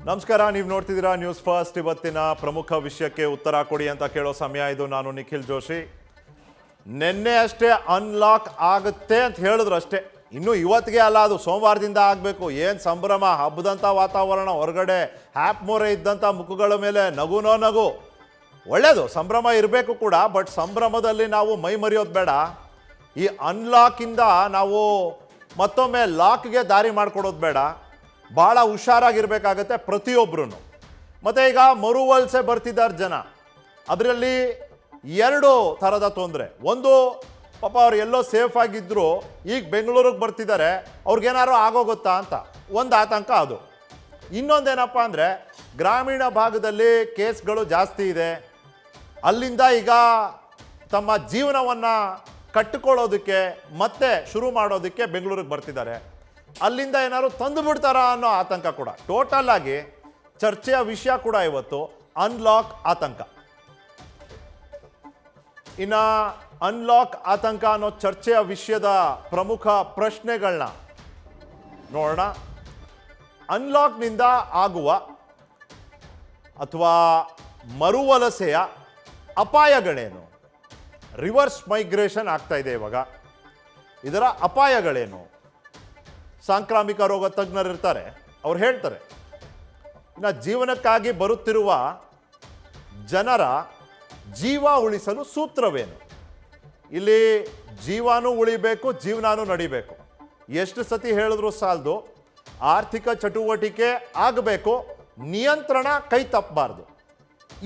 ನಮಸ್ಕಾರ, ನೀವು ನೋಡ್ತಿದ್ದೀರಾ ನ್ಯೂಸ್ ಫಸ್ಟ್. ಇವತ್ತಿನ ಪ್ರಮುಖ ವಿಷಯಕ್ಕೆ ಉತ್ತರ ಕೊಡಿ ಅಂತ ಕೇಳೋ ಸಮಯ ಇದು. ನಾನು ನಿಖಿಲ್ ಜೋಶಿ. ನಿನ್ನೆ ಅಷ್ಟೇ ಅನ್ಲಾಕ್ ಆಗುತ್ತೆ ಅಂತ ಹೇಳಿದ್ರು ಅಷ್ಟೇ, ಇನ್ನು ಇವತ್ತಿಗೆ ಅಲ್ಲ, ಅದು ಸೋಮವಾರದಿಂದ ಆಗಬೇಕು. ಏನು ಸಂಭ್ರಮ, ಹಬ್ಬದಂಥ ವಾತಾವರಣ, ಹೊರಗಡೆ ಹ್ಯಾಪ್ ಮೋರೆ ಇದ್ದಂಥ ಮುಖಗಳ ಮೇಲೆ ನಗುನೋ ನಗು. ಒಳ್ಳೆಯದು, ಸಂಭ್ರಮ ಇರಬೇಕು ಕೂಡ, ಬಟ್ ಸಂಭ್ರಮದಲ್ಲಿ ನಾವು ಮೈ ಮರೆಯೋದು ಬೇಡ. ಈ ಅನ್ಲಾಕಿಂದ ನಾವು ಮತ್ತೊಮ್ಮೆ ಲಾಕ್ಗೆ ದಾರಿ ಮಾಡಿಕೊಡೋದು ಬೇಡ. ಭಾಳ ಹುಷಾರಾಗಿರ್ಬೇಕಾಗತ್ತೆ ಪ್ರತಿಯೊಬ್ಬರೂ. ಮತ್ತು ಈಗ ಮರುವಲಸೆ ಬರ್ತಿದ್ದಾರೆ ಜನ, ಅದರಲ್ಲಿ ಎರಡು ಥರದ ತೊಂದರೆ. ಒಂದು, ಪಾಪ ಅವ್ರು ಎಲ್ಲೋ ಸೇಫ್ ಆಗಿದ್ದರು, ಈಗ ಬೆಂಗಳೂರಿಗೆ ಬರ್ತಿದ್ದಾರೆ, ಅವ್ರಿಗೇನಾದ್ರು ಆಗೋಗುತ್ತಾ ಅಂತ ಒಂದು ಆತಂಕ ಅದು. ಇನ್ನೊಂದೇನಪ್ಪ ಅಂದರೆ, ಗ್ರಾಮೀಣ ಭಾಗದಲ್ಲಿ ಕೇಸ್ಗಳು ಜಾಸ್ತಿ ಇದೆ, ಅಲ್ಲಿಂದ ಈಗ ತಮ್ಮ ಜೀವನವನ್ನು ಕಟ್ಟಿಕೊಳ್ಳೋದಕ್ಕೆ ಮತ್ತೆ ಶುರು ಮಾಡೋದಕ್ಕೆ ಬೆಂಗಳೂರಿಗೆ ಬರ್ತಿದ್ದಾರೆ. ಅಲ್ಲಿಂದ ಏನಾದ್ರು ತಂದು ಬಿಡ್ತಾರಾ ಅನ್ನೋ ಆತಂಕ ಕೂಡ. ಟೋಟಲ್ ಆಗಿ ಚರ್ಚೆಯ ವಿಷಯ ಕೂಡ ಇವತ್ತು ಅನ್ಲಾಕ್ ಆತಂಕ. ಇನ್ನು ಅನ್ಲಾಕ್ ಆತಂಕ ಅನ್ನೋ ಚರ್ಚೆಯ ವಿಷಯದ ಪ್ರಮುಖ ಪ್ರಶ್ನೆಗಳನ್ನ ನೋಡೋಣ. ಅನ್ಲಾಕ್ನಿಂದ ಆಗುವ ಅಥವಾ ಮರುವಲಸೆಯ ಅಪಾಯಗಳೇನು? ರಿವರ್ಸ್ ಮೈಗ್ರೇಷನ್ ಆಗ್ತಾ ಇದೆ ಇವಾಗ, ಇದರ ಅಪಾಯಗಳೇನು? ಸಾಂಕ್ರಾಮಿಕ ರೋಗ ತಜ್ಞರು ಇರ್ತಾರೆ, ಅವ್ರು ಹೇಳ್ತಾರೆ. ಇನ್ನು ಜೀವನಕ್ಕಾಗಿ ಬರುತ್ತಿರುವ ಜನರ ಜೀವ ಉಳಿಸಲು ಸೂತ್ರವೇನು? ಇಲ್ಲಿ ಜೀವನೂ ಉಳಿಬೇಕು, ಜೀವನೂ ನಡಿಬೇಕು. ಎಷ್ಟು ಸತಿ ಹೇಳಿದ್ರು ಸಾಲದು. ಆರ್ಥಿಕ ಚಟುವಟಿಕೆ ಆಗಬೇಕು, ನಿಯಂತ್ರಣ ಕೈ ತಪ್ಪಬಾರ್ದು.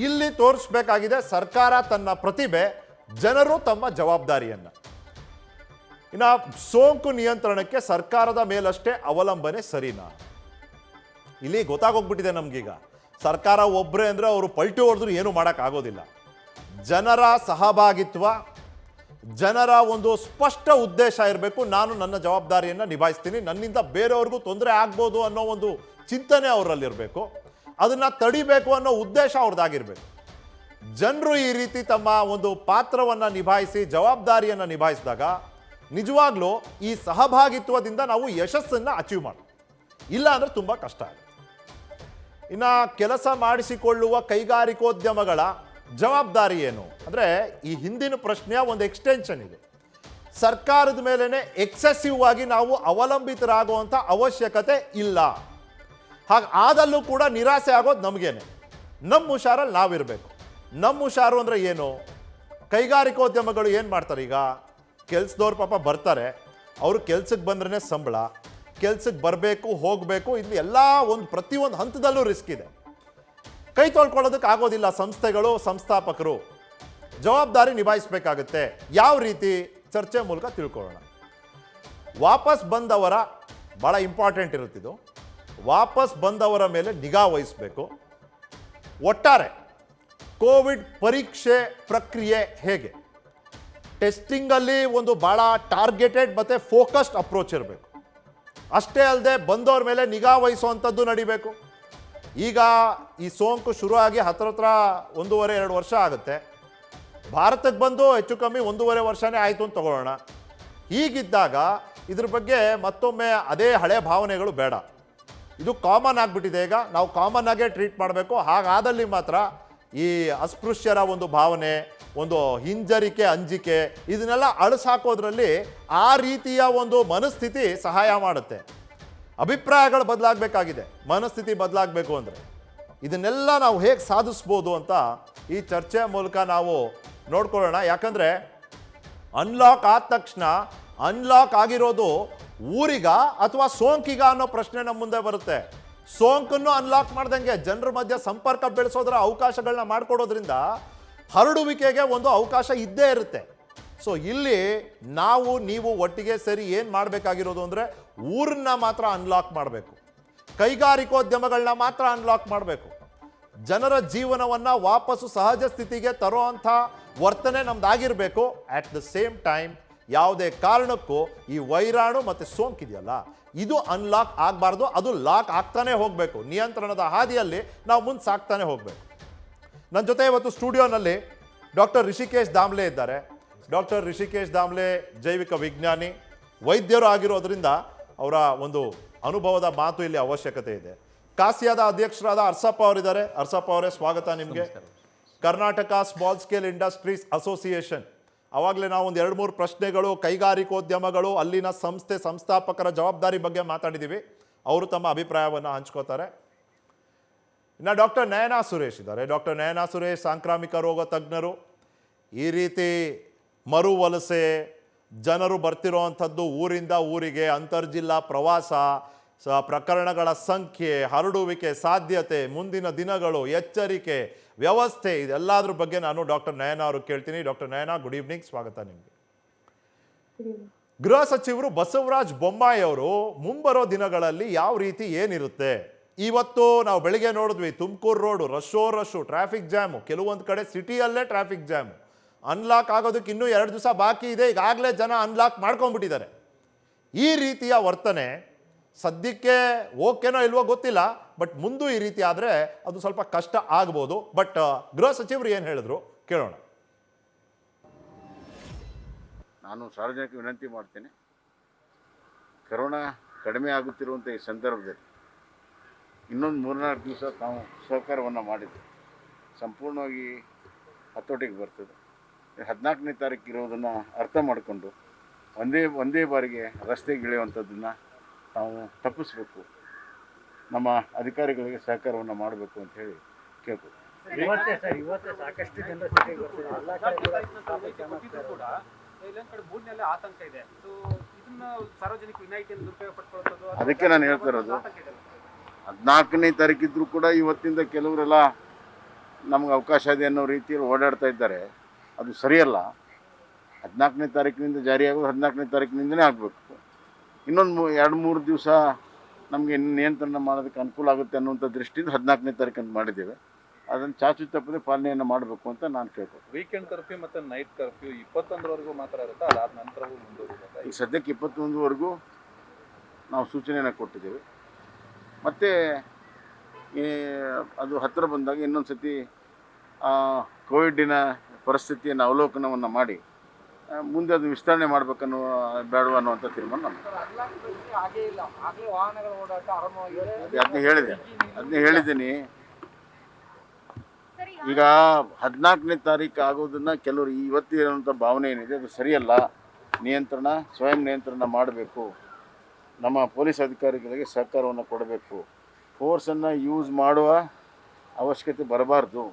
ಇಲ್ಲಿ ತೋರಿಸ್ಬೇಕಾಗಿದೆ ಸರ್ಕಾರ ತನ್ನ ಪ್ರತಿಭೆ, ಜನರು ತಮ್ಮ ಜವಾಬ್ದಾರಿಯನ್ನು. ಇನ್ನು ಸೋಂಕು ನಿಯಂತ್ರಣಕ್ಕೆ ಸರ್ಕಾರದ ಮೇಲಷ್ಟೇ ಅವಲಂಬನೆ ಸರಿನಾ? ಇಲ್ಲಿ ಗೊತ್ತಾಗೋಗ್ಬಿಟ್ಟಿದೆ ನಮಗೀಗ. ಸರ್ಕಾರ ಒಬ್ಬರೇ ಅಂದರೆ ಅವರು ಪಲ್ಟಿ ಹೊಡೆದ್ರು ಏನೂ ಮಾಡೋಕ್ಕಾಗೋದಿಲ್ಲ. ಜನರ ಸಹಭಾಗಿತ್ವ, ಜನರ ಒಂದು ಸ್ಪಷ್ಟ ಉದ್ದೇಶ ಇರಬೇಕು. ನಾನು ನನ್ನ ಜವಾಬ್ದಾರಿಯನ್ನು ನಿಭಾಯಿಸ್ತೀನಿ, ನನ್ನಿಂದ ಬೇರೆಯವ್ರಿಗೂ ತೊಂದರೆ ಆಗ್ಬೋದು ಅನ್ನೋ ಒಂದು ಚಿಂತನೆ ಅವರಲ್ಲಿರಬೇಕು. ಅದನ್ನು ತಡಿಬೇಕು ಅನ್ನೋ ಉದ್ದೇಶ ಅವ್ರದ್ದಾಗಿರ್ಬೇಕು. ಜನರು ಈ ರೀತಿ ತಮ್ಮ ಒಂದು ಪಾತ್ರವನ್ನು ನಿಭಾಯಿಸಿ ಜವಾಬ್ದಾರಿಯನ್ನು ನಿಭಾಯಿಸಿದಾಗ ನಿಜವಾಗ್ಲೂ ಈ ಸಹಭಾಗಿತ್ವದಿಂದ ನಾವು ಯಶಸ್ಸನ್ನು ಅಚೀವ್ ಮಾಡ್ತೀವಿ. ಇಲ್ಲ ಅಂದರೆ ತುಂಬ ಕಷ್ಟ ಆಗುತ್ತೆ. ಇನ್ನು ಕೆಲಸ ಮಾಡಿಸಿಕೊಳ್ಳುವ ಕೈಗಾರಿಕೋದ್ಯಮಗಳ ಜವಾಬ್ದಾರಿ ಏನು ಅಂದರೆ, ಈ ಹಿಂದಿನ ಪ್ರಶ್ನೆಯ ಒಂದು ಎಕ್ಸ್ಟೆನ್ಷನ್ ಇದೆ. ಸರ್ಕಾರದ ಮೇಲೇ ಎಕ್ಸೆಸಿವ್ ಆಗಿ ನಾವು ಅವಲಂಬಿತರಾಗುವಂಥ ಅವಶ್ಯಕತೆ ಇಲ್ಲ. ಹಾಗೆ ಆದಲ್ಲೂ ಕೂಡ ನಿರಾಸೆ ಆಗೋದು ನಮಗೇನೆ. ನಮ್ಮ ಹುಷಾರಲ್ಲಿ ನಾವಿರಬೇಕು. ನಮ್ಮ ಹುಷಾರು ಅಂದರೆ ಏನು? ಕೈಗಾರಿಕೋದ್ಯಮಗಳು ಏನು ಮಾಡ್ತಾರೆ? ಈಗ ಕೆಲ್ಸದವ್ರು ಪಾಪ ಬರ್ತಾರೆ, ಅವರು ಕೆಲ್ಸಕ್ಕೆ ಬಂದ್ರೇ ಸಂಬಳ, ಕೆಲ್ಸಕ್ಕೆ ಬರಬೇಕು ಹೋಗಬೇಕು, ಇಲ್ಲಿ ಎಲ್ಲ ಒಂದು ಪ್ರತಿಯೊಂದು ಹಂತದಲ್ಲೂ ರಿಸ್ಕ್ ಇದೆ. ಕೈ ತೊಳ್ಕೊಳ್ಳೋದಕ್ಕೆ ಆಗೋದಿಲ್ಲ ಸಂಸ್ಥೆಗಳು, ಸಂಸ್ಥಾಪಕರು. ಜವಾಬ್ದಾರಿ ನಿಭಾಯಿಸಬೇಕಾಗುತ್ತೆ. ಯಾವ ರೀತಿ? ಚರ್ಚೆ ಮೂಲಕ ತಿಳ್ಕೊಳ್ಳೋಣ. ವಾಪಸ್ ಬಂದವರ, ಭಾಳ ಇಂಪಾರ್ಟೆಂಟ್ ಇರುತ್ತಿದ್ದು, ವಾಪಸ್ ಬಂದವರ ಮೇಲೆ ನಿಗಾ ವಹಿಸಬೇಕು. ಒಟ್ಟಾರೆ ಕೋವಿಡ್ ಪರೀಕ್ಷೆ ಪ್ರಕ್ರಿಯೆ ಹೇಗೆ? ಟೆಸ್ಟಿಂಗಲ್ಲಿ ಒಂದು ಭಾಳ ಟಾರ್ಗೆಟೆಡ್ ಮತ್ತು ಫೋಕಸ್ಡ್ ಅಪ್ರೋಚ್ ಇರಬೇಕು. ಅಷ್ಟೇ ಅಲ್ಲದೆ ಬಂದವ್ರ ಮೇಲೆ ನಿಗಾ ವಹಿಸುವಂಥದ್ದು ನಡಿಬೇಕು. ಈಗ ಈ ಸೋಂಕು ಶುರುವಾಗಿ ಹತ್ರ 1.5-2 ವರ್ಷ ಆಗುತ್ತೆ. ಭಾರತಕ್ಕೆ ಬಂದು ಹೆಚ್ಚು ಕಮ್ಮಿ 1.5 ವರ್ಷನೇ ಆಯಿತು ಅಂತ ತಗೊಳ್ಳೋಣ. ಹೀಗಿದ್ದಾಗ ಇದ್ರ ಬಗ್ಗೆ ಮತ್ತೊಮ್ಮೆ ಅದೇ ಹಳೆ ಭಾವನೆಗಳು ಬೇಡ. ಇದು ಕಾಮನ್ ಆಗಿಬಿಟ್ಟಿದೆ. ಈಗ ನಾವು ಕಾಮನ್ ಆಗೇ ಟ್ರೀಟ್ ಮಾಡಬೇಕು. ಹಾಗಾದಲ್ಲಿ ಮಾತ್ರ ಈ ಅಸ್ಪೃಶ್ಯರ ಒಂದು ಭಾವನೆ, ಒಂದು ಹಿಂಜರಿಕೆ, ಅಂಜಿಕೆ, ಇದನ್ನೆಲ್ಲ ಅಳಿಸಾಕೋದ್ರಲ್ಲಿ ಆ ರೀತಿಯ ಒಂದು ಮನಸ್ಥಿತಿ ಸಹಾಯ ಮಾಡುತ್ತೆ. ಅಭಿಪ್ರಾಯಗಳು ಬದಲಾಗಬೇಕಾಗಿದೆ, ಮನಸ್ಥಿತಿ ಬದಲಾಗಬೇಕು ಅಂದರೆ. ಇದನ್ನೆಲ್ಲ ನಾವು ಹೇಗೆ ಸಾಧಿಸ್ಬೋದು ಅಂತ ಈ ಚರ್ಚೆಯ ಮೂಲಕ ನಾವು ನೋಡ್ಕೊಳ್ಳೋಣ. ಯಾಕಂದರೆ ಅನ್ಲಾಕ್ ಆದ ತಕ್ಷಣ ಅನ್ಲಾಕ್ ಆಗಿರೋದು ಊರಿಗ ಅಥವಾ ಸೋಂಕಿಗ ಅನ್ನೋ ಪ್ರಶ್ನೆ ನಮ್ಮ ಮುಂದೆ ಬರುತ್ತೆ. ಸೋಂಕನ್ನು ಅನ್ಲಾಕ್ ಮಾಡ್ದಂಗೆ ಜನರ ಮಧ್ಯೆ ಸಂಪರ್ಕ ಬೆಳೆಸೋದ್ರ ಅವಕಾಶಗಳನ್ನ ಮಾಡಿಕೊಡೋದ್ರಿಂದ ಹರಡುವಿಕೆಗೆ ಒಂದು ಅವಕಾಶ ಇದ್ದೇ ಇರುತ್ತೆ. ಸೊ ಇಲ್ಲಿ ನಾವು ನೀವು ಒಟ್ಟಿಗೆ ಸೇರಿ ಏನು ಮಾಡಬೇಕಾಗಿರೋದು ಅಂದರೆ, ಊರನ್ನ ಮಾತ್ರ ಅನ್ಲಾಕ್ ಮಾಡಬೇಕು, ಕೈಗಾರಿಕೋದ್ಯಮಗಳನ್ನ ಮಾತ್ರ ಅನ್ಲಾಕ್ ಮಾಡಬೇಕು. ಜನರ ಜೀವನವನ್ನು ವಾಪಸ್ಸು ಸಹಜ ಸ್ಥಿತಿಗೆ ತರೋ ಅಂಥ ವರ್ತನೆ ನಮ್ದಾಗಿರಬೇಕು. ಆಟ್ ದ ಸೇಮ್ ಟೈಮ್ ಯಾವುದೇ ಕಾರಣಕ್ಕೂ ಈ ವೈರಾಣು ಮತ್ತು ಸೋಂಕಿದೆಯಲ್ಲ, ಇದು ಅನ್ಲಾಕ್ ಆಗಬಾರ್ದು. ಅದು ಲಾಕ್ ಆಗ್ತಾನೆ ಹೋಗಬೇಕು. ನಿಯಂತ್ರಣದ ಹಾದಿಯಲ್ಲಿ ನಾವು ಮುಂದೆ ಸಾಕ್ತಾನೆ ಹೋಗಬೇಕು. ನನ್ನ ಜೊತೆ ಇವತ್ತು ಸ್ಟುಡಿಯೋನಲ್ಲಿ ಡಾಕ್ಟರ್ ರಿಷಿಕೇಶ್ ದಾಮ್ಲೆ ಇದ್ದಾರೆ. ಡಾಕ್ಟರ್ ರಿಷಿಕೇಶ್ ದಾಮ್ಲೆ ಜೈವಿಕ ವಿಜ್ಞಾನಿ, ವೈದ್ಯರು ಆಗಿರೋದ್ರಿಂದ ಅವರ ಒಂದು ಅನುಭವದ ಮಾತು ಇಲ್ಲಿ ಅವಶ್ಯಕತೆ ಇದೆ. ಕಾಸಿಯಾದ ಅಧ್ಯಕ್ಷರಾದ ಅರ್ಸಪ್ಪ ಅವರಿದ್ದಾರೆ. ಅರ್ಸಪ್ಪ ಅವರೇ, ಸ್ವಾಗತ ನಿಮಗೆ. Karnataka small scale industries association, ಅವಾಗಲೇ ನಾವು ಒಂದು 2-3 ಪ್ರಶ್ನೆಗಳು, ಕೈಗಾರಿಕೋದ್ಯಮಗಳು, ಅಲ್ಲಿನ ಸಂಸ್ಥೆ ಸಂಸ್ಥಾಪಕರ ಜವಾಬ್ದಾರಿ ಬಗ್ಗೆ ಮಾತಾಡಿದ್ದೀವಿ. ಅವರು ತಮ್ಮ ಅಭಿಪ್ರಾಯವನ್ನು ಹಂಚ್ಕೋತಾರೆ. ಇನ್ನು ಡಾಕ್ಟರ್ ನಯನಾ ಸುರೇಶ್ ಇದ್ದಾರೆ. ಡಾಕ್ಟರ್ ನಯನಾ ಸುರೇಶ್ ಸಾಂಕ್ರಾಮಿಕ ರೋಗ ತಜ್ಞರು. ಈ ರೀತಿ ಮರು ವಲಸೆ, ಜನರು ಬರ್ತಿರೋವಂಥದ್ದು ಊರಿಂದ ಊರಿಗೆ, ಅಂತರ್ಜಿಲ್ಲಾ ಪ್ರವಾಸ, ಪ್ರಕರಣಗಳ ಸಂಖ್ಯೆ, ಹರಡುವಿಕೆ ಸಾಧ್ಯತೆ, ಮುಂದಿನ ದಿನಗಳು, ಎಚ್ಚರಿಕೆ, ವ್ಯವಸ್ಥೆ, ಇದೆಲ್ಲದ್ರ ಬಗ್ಗೆ ನಾನು ಡಾಕ್ಟರ್ ನಯನಾ ಅವರು ಕೇಳ್ತೀನಿ. ಡಾಕ್ಟರ್ ನಯನಾ, ಗುಡ್ ಈವ್ನಿಂಗ್, ಸ್ವಾಗತ ನಿಮಗೆ. ಗೃಹ ಸಚಿವರು ಬಸವರಾಜ ಬೊಮ್ಮಾಯಿ ಅವರು ಮುಂಬರೋ ದಿನಗಳಲ್ಲಿ ಯಾವ ರೀತಿ ಏನಿರುತ್ತೆ? ಇವತ್ತು ನಾವು ಬೆಳಿಗ್ಗೆ ನೋಡಿದ್ವಿ, Tumakuru road rush, traffic jam, ಕೆಲವೊಂದು ಕಡೆ ಸಿಟಿಯಲ್ಲೇ ಟ್ರಾಫಿಕ್ ಜಾಮು. ಅನ್ಲಾಕ್ ಆಗೋದಕ್ಕೆ ಇನ್ನೂ 2 ದಿವಸ ಬಾಕಿ ಇದೆ, ಈಗಾಗಲೇ ಜನ ಅನ್ಲಾಕ್ ಮಾಡ್ಕೊಂಡ್ಬಿಟ್ಟಿದ್ದಾರೆ. ಈ ರೀತಿಯ ವರ್ತನೆ ಸದ್ಯಕ್ಕೆ ಓಕೆನೋ ಇಲ್ವೋ ಗೊತ್ತಿಲ್ಲ, ಬಟ್ ಮುಂದೆ ಈ ರೀತಿ ಆದರೆ ಅದು ಸ್ವಲ್ಪ ಕಷ್ಟ ಆಗ್ಬೋದು. ಬಟ್ ಗೃಹ ಸಚಿವರು ಏನು ಹೇಳಿದ್ರು ಕೇಳೋಣ. ನಾನು ಸಾರ್ವಜನಿಕ ವಿನಂತಿ ಮಾಡ್ತೇನೆ, ಕರೋನಾ ಕಡಿಮೆ ಆಗುತ್ತಿರುವಂಥ ಈ ಸಂದರ್ಭದಲ್ಲಿ ಇನ್ನೊಂದು 3-4 ದಿವಸ ನಾವು ಸಹಕಾರವನ್ನು ಮಾಡಿದ್ವಿ, ಸಂಪೂರ್ಣವಾಗಿ ಹತೋಟಿಗೆ ಬರ್ತದೆ. 14ನೇ ತಾರೀಕು ಇರೋದನ್ನು ಅರ್ಥ ಮಾಡಿಕೊಂಡು ಒಂದೇ ಬಾರಿಗೆ ರಸ್ತೆಗೆ ಇಳಿಯುವಂಥದ್ದನ್ನು ನಾವು ತಪ್ಪಿಸ್ಬೇಕು, ನಮ್ಮ ಅಧಿಕಾರಿಗಳಿಗೆ ಸಹಕಾರವನ್ನು ಮಾಡಬೇಕು ಅಂತ ಹೇಳಿ ಕೇಳ್ಬೋದು. ಇವತ್ತೇ ಸಾಕಷ್ಟು ಜನರು ಆತಂಕ ಇದೆ. ಅದಕ್ಕೆ ನಾನು ಹೇಳ್ತಾ ಇರೋದು, 14ನೇ ತಾರೀಕಿದ್ರು ಕೂಡ ಇವತ್ತಿಂದ ಕೆಲವರೆಲ್ಲ ನಮ್ಗೆ ಅವಕಾಶ ಇದೆ ಅನ್ನೋ ರೀತಿಯಲ್ಲಿ ಓಡಾಡ್ತಾ ಇದ್ದಾರೆ. ಅದು ಸರಿಯಲ್ಲ. 14ನೇ ತಾರೀಕಿನಿಂದ ಜಾರಿಯಾಗೋದು 14ನೇ ತಾರೀಕಿನಿಂದನೇ ಆಗಬೇಕು. ಇನ್ನೊಂದು 2-3 ದಿವಸ ನಮಗೆ ನಿಯಂತ್ರಣ ಮಾಡೋದಕ್ಕೆ ಅನುಕೂಲ ಆಗುತ್ತೆ ಅನ್ನುವಂಥ ದೃಷ್ಟಿಯಿಂದ 14ನೇ ತಾರೀಕನ್ನು ಮಾಡಿದ್ದೇವೆ. ಅದನ್ನು ಚಾಚು ತಪ್ಪದೆ ಪಾಲನೆಯನ್ನು ಮಾಡಬೇಕು ಅಂತ ನಾನು ಕೇಳ್ಬೋದು. ವೀಕೆಂಡ್ ಕರ್ಫ್ಯೂ ಮತ್ತು ನೈಟ್ ಕರ್ಫ್ಯೂ 21ರವರೆಗೂ ಮಾತ್ರ ಇರುತ್ತೆ, ಅದಾದ ನಂತರವೂ ಮುಂದುವರಿಯುತ್ತೆ. ಈಗ ಸದ್ಯಕ್ಕೆ 21ವರೆಗೂ ನಾವು ಸೂಚನೆಯನ್ನು ಕೊಟ್ಟಿದ್ದೇವೆ. ಮತ್ತು ಅದು ಹತ್ತಿರ ಬಂದಾಗ ಇನ್ನೊಂದು ಸತಿ ಕೋವಿಡ್ಡಿನ ಪರಿಸ್ಥಿತಿಯನ್ನು ಅವಲೋಕನವನ್ನು ಮಾಡಿ ಮುಂದೆ ಅದು ವಿಸ್ತರಣೆ ಮಾಡಬೇಕನ್ನುವ ಬೇಡವ ಅನ್ನುವಂಥ ತೀರ್ಮಾನ ಅದನ್ನೇ ಹೇಳಿದ್ದೀನಿ. ಈಗ 14ನೇ ತಾರೀಕು ಆಗೋದನ್ನು ಕೆಲವರು ಇವತ್ತಿರುವಂಥ ಭಾವನೆ ಏನಿದೆ ಅದು ಸರಿಯಲ್ಲ. ನಿಯಂತ್ರಣ, ಸ್ವಯಂ ನಿಯಂತ್ರಣ ಮಾಡಬೇಕು. ನಮ್ಮ ಪೊಲೀಸ್ ಅಧಿಕಾರಿಗಳಿಗೆ ಸಹಕಾರವನ್ನು ಕೊಡಬೇಕು. ಫೋರ್ಸನ್ನು ಯೂಸ್ ಮಾಡುವ ಅವಶ್ಯಕತೆ ಬರಬಾರ್ದು.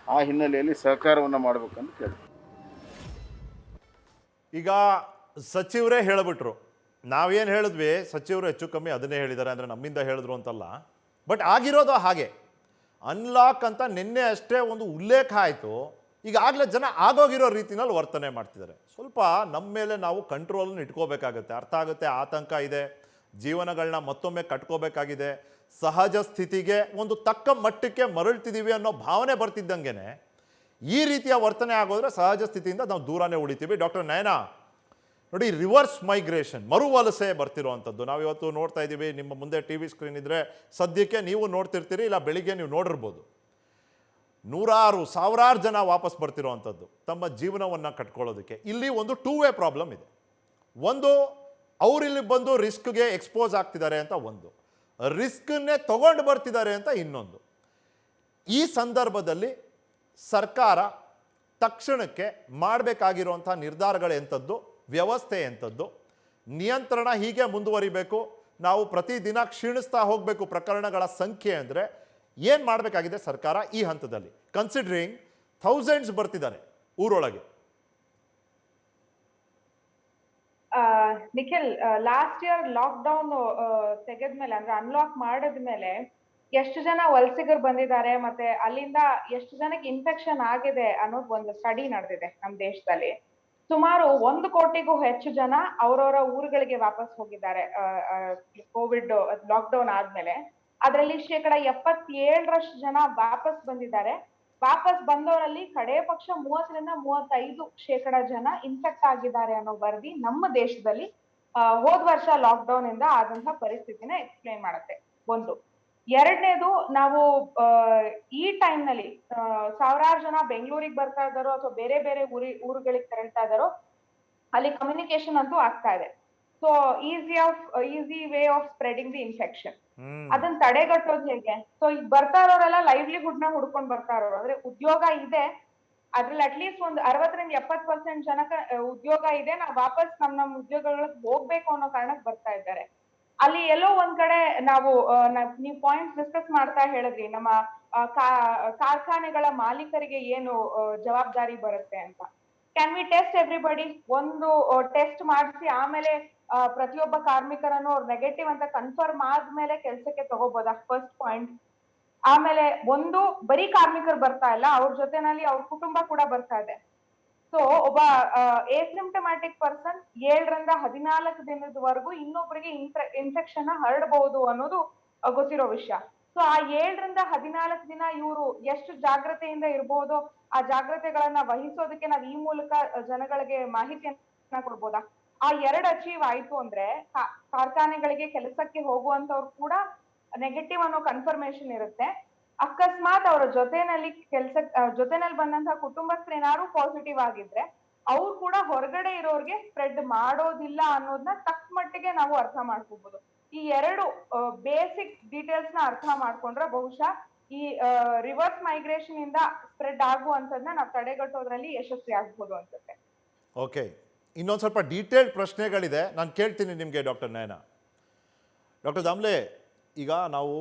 ಆ ಹಿನ್ನೆಲೆಯಲ್ಲಿ ಸಹಕಾರವನ್ನು ಮಾಡಬೇಕಂತ ಕೇಳಿ. ಈಗ ಸಚಿವರೇ ಹೇಳಿಬಿಟ್ರು, ನಾವೇನು ಹೇಳಿದ್ವಿ ಸಚಿವರು ಹೆಚ್ಚು ಕಮ್ಮಿ ಅದನ್ನೇ ಹೇಳಿದ್ದಾರೆ, ಅಂದರೆ ನಮ್ಮಿಂದ ಹೇಳಿದ್ರು ಅಂತಲ್ಲ. ಬಟ್ ಆಗಿರೋದು ಹಾಗೆ. ಅನ್ಲಾಕ್ ಅಂತ ನಿನ್ನೆ ಅಷ್ಟೇ ಒಂದು ಉಲ್ಲೇಖ ಆಯಿತು. ಈಗಾಗಲೇ ಜನ ಆಗೋಗಿರೋ ರೀತಿನಲ್ಲಿ ವರ್ತನೆ ಮಾಡ್ತಿದ್ದಾರೆ. ಸ್ವಲ್ಪ ನಮ್ಮ ಮೇಲೆ ನಾವು ಕಂಟ್ರೋಲನ್ನು ಇಟ್ಕೋಬೇಕಾಗತ್ತೆ. ಅರ್ಥ ಆಗುತ್ತೆ, ಆತಂಕ ಇದೆ, ಜೀವನಗಳನ್ನ ಮತ್ತೊಮ್ಮೆ ಕಟ್ಕೋಬೇಕಾಗಿದೆ. ಸಹಜ ಸ್ಥಿತಿಗೆ ಒಂದು ತಕ್ಕ ಮಟ್ಟಕ್ಕೆ ಮರಳ್ತಿದ್ದೀವಿ ಅನ್ನೋ ಭಾವನೆ ಬರ್ತಿದ್ದಂಗೆ ಈ ರೀತಿಯ ವರ್ತನೆ ಆಗೋದ್ರೆ ಸಹಜ ಸ್ಥಿತಿಯಿಂದ ನಾವು ದೂರನೇ ಉಳಿತೀವಿ. ಡಾಕ್ಟರ್ ನಯನಾ, ನೋಡಿ, ರಿವರ್ಸ್ ಮೈಗ್ರೇಷನ್, ಮರುವಲಸೆ ಬರ್ತಿರೋವಂಥದ್ದು ನಾವು ಇವತ್ತು ನೋಡ್ತಾ ಇದ್ದೀವಿ. ನಿಮ್ಮ ಮುಂದೆ ಟಿ ವಿ ಸ್ಕ್ರೀನ್ ಇದ್ದರೆ ಸದ್ಯಕ್ಕೆ ನೀವು ನೋಡ್ತಿರ್ತೀರಿ, ಇಲ್ಲ ಬೆಳಿಗ್ಗೆ ನೀವು ನೋಡಿರ್ಬೋದು. ಸಾವಿರಾರು ಜನ ವಾಪಸ್ ಬರ್ತಿರೋವಂಥದ್ದು ತಮ್ಮ ಜೀವನವನ್ನು ಕಟ್ಕೊಳ್ಳೋದಕ್ಕೆ. ಇಲ್ಲಿ ಒಂದು 2 ವೇ ಪ್ರಾಬ್ಲಮ್ ಇದೆ. ಒಂದು, ಅವರಿಲ್ಲಿ ಬಂದು ರಿಸ್ಕ್ಗೆ ಎಕ್ಸ್ಪೋಸ್ ಆಗ್ತಿದ್ದಾರೆ ಅಂತ ಒಂದು, ರಿಸ್ಕನ್ನೇ ತಗೊಂಡು ಬರ್ತಿದ್ದಾರೆ ಅಂತ ಇನ್ನೊಂದು. ಈ ಸಂದರ್ಭದಲ್ಲಿ ಸರ್ಕಾರ ತಕ್ಷಣಕ್ಕೆ ಮಾಡಬೇಕಾಗಿರುವಂಥ ನಿರ್ಧಾರಗಳು ಎಂಥದ್ದು, ವ್ಯವಸ್ಥೆ ಎಂಥದ್ದು, ನಿಯಂತ್ರಣ ಹೀಗೆ ಮುಂದುವರಿಬೇಕು, ನಾವು ಪ್ರತಿದಿನ ಕ್ಷೀಣಿಸ್ತಾ ಹೋಗಬೇಕು ಪ್ರಕರಣಗಳ ಸಂಖ್ಯೆ ಅಂದರೆ ಏನು ಮಾಡಬೇಕಾಗಿದೆ ಸರ್ಕಾರ ಈ ಹಂತದಲ್ಲಿ, ಕನ್ಸಿಡರಿಂಗ್ ಥೌಸಂಡ್ಸ್ ಬರ್ತಿದ್ದಾರೆ ಊರೊಳಗೆ? ನಿಖಿಲ್, ಲಾಸ್ಟ್ ಇಯರ್ ಲಾಕ್ಡೌನ್ ತೆಗೆದ್ಮೇಲೆ, ಅಂದ್ರೆ ಅನ್ಲಾಕ್ ಮಾಡಿದ್ಮೇಲೆ ಎಷ್ಟು ಜನ ವಲಸಿಗರು ಬಂದಿದ್ದಾರೆ ಮತ್ತೆ ಅಲ್ಲಿಂದ ಎಷ್ಟು ಜನಕ್ಕೆ ಇನ್ಫೆಕ್ಷನ್ ಆಗಿದೆ ಅನ್ನೋದು ಒಂದು ಸ್ಟಡಿ ನಡೆದಿದೆ ನಮ್ಮ ದೇಶದಲ್ಲಿ. ಸುಮಾರು 1 ಕೋಟಿಗೂ ಹೆಚ್ಚು ಜನ ಅವರವರ ಊರುಗಳಿಗೆ ವಾಪಸ್ ಹೋಗಿದ್ದಾರೆ ಕೋವಿಡ್ ಲಾಕ್ಡೌನ್ ಆದ್ಮೇಲೆ. ಅದರಲ್ಲಿ 77% ಜನ ವಾಪಸ್ ಬಂದಿದ್ದಾರೆ. ವಾಪಸ್ ಬಂದವರಲ್ಲಿ ಕಡೆ ಪಕ್ಷ 30-35% ಜನ ಇನ್ಫೆಕ್ಟ್ ಆಗಿದ್ದಾರೆ ಅನ್ನೋ ವರದಿ ನಮ್ಮ ದೇಶದಲ್ಲಿ ಹೋದ ವರ್ಷ ಲಾಕ್ಡೌನ್ ಇಂದ ಆದಂತಹ ಪರಿಸ್ಥಿತಿನ ಎಕ್ಸ್ಪ್ಲೈನ್ ಮಾಡುತ್ತೆ. ಒಂದು. ಎರಡನೇದು, ನಾವು ಈ ಟೈಮ್ ನಲ್ಲಿ ಸಾವಿರಾರು ಜನ ಬೆಂಗಳೂರಿಗೆ ಬರ್ತಾ ಇದ್ದಾರೋ ಅಥವಾ ಬೇರೆ ಬೇರೆ ಊರುಗಳಿಗೆ ತೆರಳ್ತಾ ಇದ್ದಾರೋ ಅಲ್ಲಿ ಕಮ್ಯುನಿಕೇಶನ್ ಅಂತೂ ಆಗ್ತಾ ಇದೆ. So easy way of spreading the infection. ಅದನ್ನ ತಡೆಗಟ್ಟೋದು ಹೇಗೆ? ಸೊ ಈಗ ಬರ್ತಾ ಇರೋರೆಲ್ಲ ಲೈವ್ಲಿಹುಡ್ ನ ಹುಡ್ಕೊಂಡ್ ಬರ್ತಾ ಇರೋರು, ಅಂದ್ರೆ ಉದ್ಯೋಗ ಇದೆ, ಅದ್ರಲ್ಲಿ ಅಟ್ಲೀಸ್ಟ್ ಒಂದು 60-70% ಜನಕ್ಕೆ ಉದ್ಯೋಗ ಇದೆ, ನಾವು ವಾಪಸ್ ನಮ್ ಉದ್ಯೋಗಗಳಿಗೆ ಹೋಗ್ಬೇಕು ಅನ್ನೋ ಕಾರಣಕ್ಕೆ ಬರ್ತಾ ಇದ್ದಾರೆ. ಅಲ್ಲಿ ಎಲ್ಲೋ ಒಂದ್ ಕಡೆ ನಾವು ನೀವು ಪಾಯಿಂಟ್ಸ್ ಡಿಸ್ಕಸ್ ಮಾಡ್ತಾ ಹೇಳಿದ್ರಿ, ನಮ್ಮ ಕಾರ್ಖಾನೆಗಳ ಮಾಲೀಕರಿಗೆ ಏನು ಜವಾಬ್ದಾರಿ ಬರುತ್ತೆ ಅಂತ. Can we test everybody? ಒಂದು ಟೆಸ್ಟ್ ಮಾಡಿಸಿ ಆಮೇಲೆ ಪ್ರತಿಯೊಬ್ಬ ಕಾರ್ಮಿಕರನ್ನು ಅವ್ರು ನೆಗೆಟಿವ್ ಅಂತ ಕನ್ಫರ್ಮ್ ಆದ್ಮೇಲೆ ಕೆಲ್ಸಕ್ಕೆ ತಗೋಬೋದಾ? First point. ಆಮೇಲೆ ಒಂದು ಬರೀ ಕಾರ್ಮಿಕರು ಬರ್ತಾ ಇಲ್ಲ, ಅವ್ರ ಜೊತೆನಲ್ಲಿ ಅವ್ರ ಕುಟುಂಬ ಕೂಡ ಬರ್ತಾ ಇದೆ. ಸೊ ಒಬ್ಬ ಏಸಿಂಪ್ಟಮ್ಯಾಟಿಕ್ ಪರ್ಸನ್ 7-14 ದಿನದವರೆಗೂ ಇನ್ನೊಬ್ಬರಿಗೆ ಇನ್ಫೆಕ್ಷನ್ ಹರಡಬಹುದು ಅನ್ನೋದು ಗೊತ್ತಿರೋ ವಿಷಯ. ಸೊ ಆ 7-14 ದಿನ ಇವರು ಎಷ್ಟು ಜಾಗ್ರತೆಯಿಂದ ಇರಬಹುದು, ಆ ಜಾಗ್ರತೆಗಳನ್ನ ವಹಿಸೋದಕ್ಕೆ ನಾವ್ ಈ ಮೂಲಕ ಜನಗಳಿಗೆ ಮಾಹಿತಿಯನ್ನ ಕೊಡ್ಬೋದಾ? ಆ 2 ಅಚೀವ್ ಆಯ್ತು ಅಂದ್ರೆ ಕಾರ್ಖಾನೆಗಳಿಗೆ ಕೆಲಸಕ್ಕೆ ಹೋಗುವಂತವ್ರು ಕೂಡ ನೆಗೆಟಿವ್ ಅನ್ನೋ ಕನ್ಫರ್ಮೇಶನ್ ಇರುತ್ತೆ. ಅಕಸ್ಮಾತ್ ಅವರ ಜೊತೆನಲ್ಲಿ ಬಂದಂತಹ ಕುಟುಂಬಸ್ಥರು ಏನಾದ್ರು ಪಾಸಿಟಿವ್ ಆಗಿದ್ರೆ ಅವ್ರು ಕೂಡ ಹೊರಗಡೆ ಇರೋರ್ಗೆ ಸ್ಪ್ರೆಡ್ ಮಾಡೋದಿಲ್ಲ ಅನ್ನೋದನ್ನ ತಕ್ಕ ಮಟ್ಟಿಗೆ ನಾವು ಅರ್ಥ ಮಾಡ್ಕೋಬಹುದು. ಈ 2 ಬೇಸಿಕ್ ಡೀಟೇಲ್ಸ್ ನ ಅರ್ಥ ಮಾಡ್ಕೊಂಡ್ರೆ ಬಹುಶಃ ಈ ರಿವರ್ಸ್ ಮೈಗ್ರೇಷನ್ ಇಂದ ಸ್ಪ್ರೆಡ್ ಆಗುವಂತದನ್ನ ನಾವು ತಡೆಗಟ್ಟೋದ್ರಲ್ಲಿ ಯಶಸ್ವಿ ಆಗ್ಬೋದು ಅನ್ಸುತ್ತೆ. ಓಕೆ, ಇನ್ನೊಂದು ಸ್ವಲ್ಪ ಡೀಟೇಲ್ಡ್ ಪ್ರಶ್ನೆಗಳಿದೆ, ನಾನು ಕೇಳ್ತೀನಿ ನಿಮಗೆ ಡಾಕ್ಟರ್ ನಯನ. ಡಾಕ್ಟರ್ ದಾಮ್ಲೆ, ಈಗ ನಾವು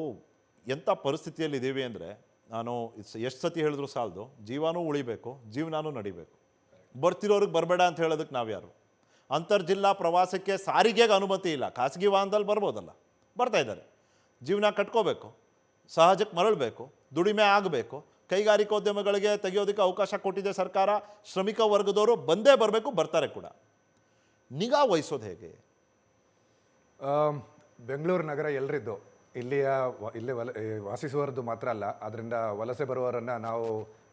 ಎಂಥ ಪರಿಸ್ಥಿತಿಯಲ್ಲಿ ಇದ್ದೀವಿ ಅಂದರೆ, ನಾನು ಎಷ್ಟು ಸತಿ ಹೇಳಿದ್ರು ಸಾಲದು, ಜೀವನೂ ಉಳಿಬೇಕು, ಜೀವನನೂ ನಡಿಬೇಕು. ಬರ್ತಿರೋರಿಗೆ ಬರಬೇಡ ಅಂತ ಹೇಳೋದಕ್ಕೆ ನಾವು ಯಾರು? ಅಂತರ್ಜಿಲ್ಲಾ ಪ್ರವಾಸಕ್ಕೆ ಸಾರಿಗೆಗೆ ಅನುಮತಿ ಇಲ್ಲ, ಖಾಸಗಿ ವಾಹನದಲ್ಲಿ ಬರ್ಬೋದಲ್ಲ, ಬರ್ತಾ ಇದ್ದಾರೆ. ಜೀವನ ಕಟ್ಕೋಬೇಕು, ಸಹಜಕ್ಕೆ ಮರಳಬೇಕು, ದುಡಿಮೆ ಆಗಬೇಕು, ಕೈಗಾರಿಕೋದ್ಯಮಗಳಿಗೆ ತೆಗೆಯೋದಕ್ಕೆ ಅವಕಾಶ ಕೊಟ್ಟಿದೆ ಸರ್ಕಾರ. ಶ್ರಮಿಕ ವರ್ಗದವರು ಬಂದೇ ಬರಬೇಕು, ಬರ್ತಾರೆ ಕೂಡ. ನಿಗಾ ವಹಿಸೋದು ಹೇಗೆ? ಬೆಂಗಳೂರು ನಗರ ಎಲ್ಲರಿದ್ದು, ಇಲ್ಲಿ ವಾಸಿಸುವವರದ್ದು ಮಾತ್ರ ಅಲ್ಲ, ಅದರಿಂದ ವಲಸೆ ಬರುವವರನ್ನು ನಾವು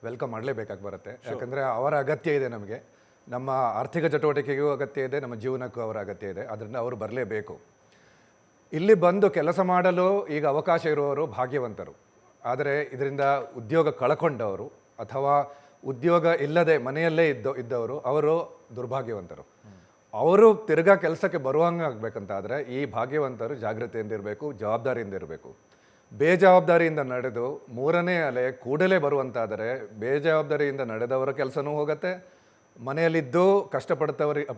ವೆಲ್ಕಮ್ ಮಾಡಲೇಬೇಕಾಗಿ ಬರುತ್ತೆ. ಯಾಕಂದರೆ ಅವರ ಅಗತ್ಯ ಇದೆ, ನಮಗೆ ನಮ್ಮ ಆರ್ಥಿಕ ಚಟುವಟಿಕೆಗೂ ಅಗತ್ಯ ಇದೆ, ನಮ್ಮ ಜೀವನಕ್ಕೂ ಅವರ ಅಗತ್ಯ ಇದೆ. ಅದರಿಂದ ಅವರು ಬರಲೇಬೇಕು. ಇಲ್ಲಿ ಬಂದು ಕೆಲಸ ಮಾಡಲು ಈಗ ಅವಕಾಶ ಇರುವವರು ಭಾಗ್ಯವಂತರು. ಆದರೆ ಇದರಿಂದ ಉದ್ಯೋಗ ಕಳ್ಕೊಂಡವರು ಅಥವಾ ಉದ್ಯೋಗ ಇಲ್ಲದೆ ಮನೆಯಲ್ಲೇ ಇದ್ದವರು ಅವರು ದುರ್ಭಾಗ್ಯವಂತರು. ಅವರು ತಿರ್ಗಾ ಕೆಲಸಕ್ಕೆ ಬರುವಂಗೆ ಆಗಬೇಕಂತಾದರೆ ಈ ಭಾಗ್ಯವಂತರು ಜಾಗೃತಿಯಿಂದ ಇರಬೇಕು, ಜವಾಬ್ದಾರಿಯಿಂದ ಇರಬೇಕು. ಬೇಜವಾಬ್ದಾರಿಯಿಂದ ನಡೆದು 3ನೇ ಅಲೆ ಕೂಡಲೇ ಬರುವಂತಾದರೆ ಬೇಜವಾಬ್ದಾರಿಯಿಂದ ನಡೆದವರ ಕೆಲಸನೂ ಹೋಗುತ್ತೆ, ಮನೆಯಲ್ಲಿದ್ದು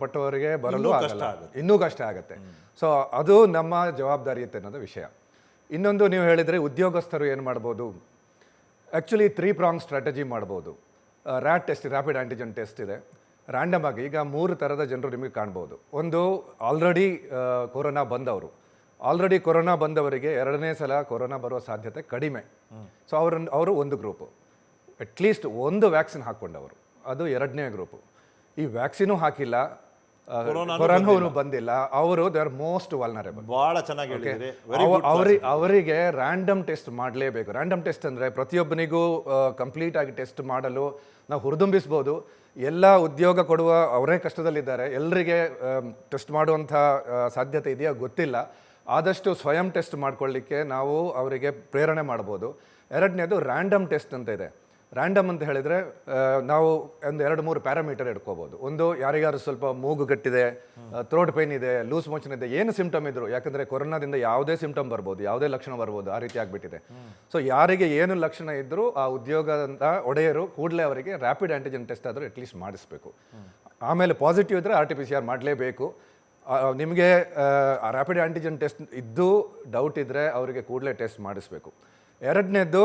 ಪಟ್ಟವರಿಗೆ ಬರಲು ಆಗಲ್ಲ, ಇನ್ನೂ ಕಷ್ಟ ಆಗುತ್ತೆ. ಸೊ ಅದು ನಮ್ಮ ಜವಾಬ್ದಾರಿಯತೆ ಅನ್ನೋದು ವಿಷಯ. ಇನ್ನೊಂದು ನೀವು ಹೇಳಿದರೆ ಉದ್ಯೋಗಸ್ಥರು ಏನು ಮಾಡ್ಬೋದು? ಆ್ಯಕ್ಚುಲಿ 3 ಪ್ರಾಂಗ್ ಸ್ಟ್ರಾಟಜಿ ಮಾಡ್ಬೋದು. ರ್ಯಾಪಿಡ್ ಆ್ಯಂಟಿಜನ್ ಟೆಸ್ಟ್ ಇದೆ. ರ್ಯಾಂಡಮ್ ಆಗಿ ಈಗ 3 ಥರದ ಜನರು ನಿಮಗೆ ಕಾಣ್ಬೋದು. ಒಂದು ಆಲ್ರೆಡಿ ಕೊರೋನಾ ಬಂದವರಿಗೆ 2ನೇ ಸಲ ಕೊರೋನಾ ಬರುವ ಸಾಧ್ಯತೆ ಕಡಿಮೆ. ಸೊ ಅವರು ಒಂದು ಗ್ರೂಪು. ಅಟ್ಲೀಸ್ಟ್ ಒಂದು ವ್ಯಾಕ್ಸಿನ್ ಹಾಕ್ಕೊಂಡವರು, ಅದು 2ನೇ ಗ್ರೂಪು. ಈ ವ್ಯಾಕ್ಸಿನೂ ಹಾಕಿಲ್ಲ, ಕೊರೋನಾನು ಬಂದಿಲ್ಲ, ಅವರು ದೇ ಆರ್ ಮೋಸ್ಟ್ ವಲ್ನರೇಬಲ್. ಬಹಳ ಚೆನ್ನಾಗಿ ಹೇಳಿದ್ರಿ. ಅವರಿಗೆ ರ್ಯಾಂಡಮ್ ಟೆಸ್ಟ್ ಮಾಡಲೇಬೇಕು. ರ್ಯಾಂಡಮ್ ಟೆಸ್ಟ್ ಅಂದರೆ ಪ್ರತಿಯೊಬ್ಬನಿಗೂ ಕಂಪ್ಲೀಟ್ ಆಗಿ ಟೆಸ್ಟ್ ಮಾಡಲು ನಾವು ಹುರಿದುಂಬಿಸ್ಬೋದು. ಎಲ್ಲ ಉದ್ಯೋಗ ಕೊಡುವ ಅವರೇ ಕಷ್ಟದಲ್ಲಿದ್ದಾರೆ, ಎಲ್ಲರಿಗೆ ಟೆಸ್ಟ್ ಮಾಡುವಂಥ ಸಾಧ್ಯತೆ ಇದೆಯಾ ಗೊತ್ತಿಲ್ಲ. ಆದಷ್ಟು ಸ್ವಯಂ ಟೆಸ್ಟ್ ಮಾಡ್ಕೊಳ್ಳಿಕ್ಕೆ ನಾವು ಅವರಿಗೆ ಪ್ರೇರಣೆ ಮಾಡ್ಬೋದು. 2ನೇದು ರ್ಯಾಂಡಮ್ ಟೆಸ್ಟ್ ಅಂತ ಇದೆ. ರ್ಯಾಂಡಮ್ ಅಂತ ಹೇಳಿದರೆ ನಾವು ಒಂದು 2-3 ಪ್ಯಾರಾಮೀಟರ್ ಇಟ್ಕೋಬೋದು. ಒಂದು, ಯಾರಿಗಾರು ಸ್ವಲ್ಪ ಮೂಗು ಗಟ್ಟಿದೆ, ಥ್ರೋಟ್ ಪೇನ್ ಇದೆ, ಲೂಸ್ ಮೋಷನ್ ಇದೆ, ಏನು ಸಿಂಪ್ಟಮ್ ಇದ್ರು, ಯಾಕಂದರೆ ಕೊರೋನಾದಿಂದ ಯಾವುದೇ ಸಿಂಪ್ಟಮ್ ಬರ್ಬೋದು, ಯಾವುದೇ ಲಕ್ಷಣ ಬರ್ಬೋದು, ಆ ರೀತಿ ಆಗಿಬಿಟ್ಟಿದೆ. ಸೊ ಯಾರಿಗೆ ಏನು ಲಕ್ಷಣ ಇದ್ದರೂ ಆ ಉದ್ಯೋಗದ ಒಡೆಯರು ಕೂಡಲೇ ಅವರಿಗೆ ರ್ಯಾಪಿಡ್ ಆ್ಯಂಟಿಜನ್ ಟೆಸ್ಟ್ ಆದರೂ ಅಟ್ಲೀಸ್ಟ್ ಮಾಡಿಸ್ಬೇಕು. ಆಮೇಲೆ ಪಾಸಿಟಿವ್ ಇದ್ದರೆ RT-PCR ಮಾಡಲೇಬೇಕು. ನಿಮಗೆ ರ್ಯಾಪಿಡ್ ಆ್ಯಂಟಿಜನ್ ಟೆಸ್ಟ್ ಇದ್ದು ಡೌಟ್ ಇದ್ದರೆ ಅವರಿಗೆ ಕೂಡಲೇ ಟೆಸ್ಟ್ ಮಾಡಿಸ್ಬೇಕು. 2ನೇದು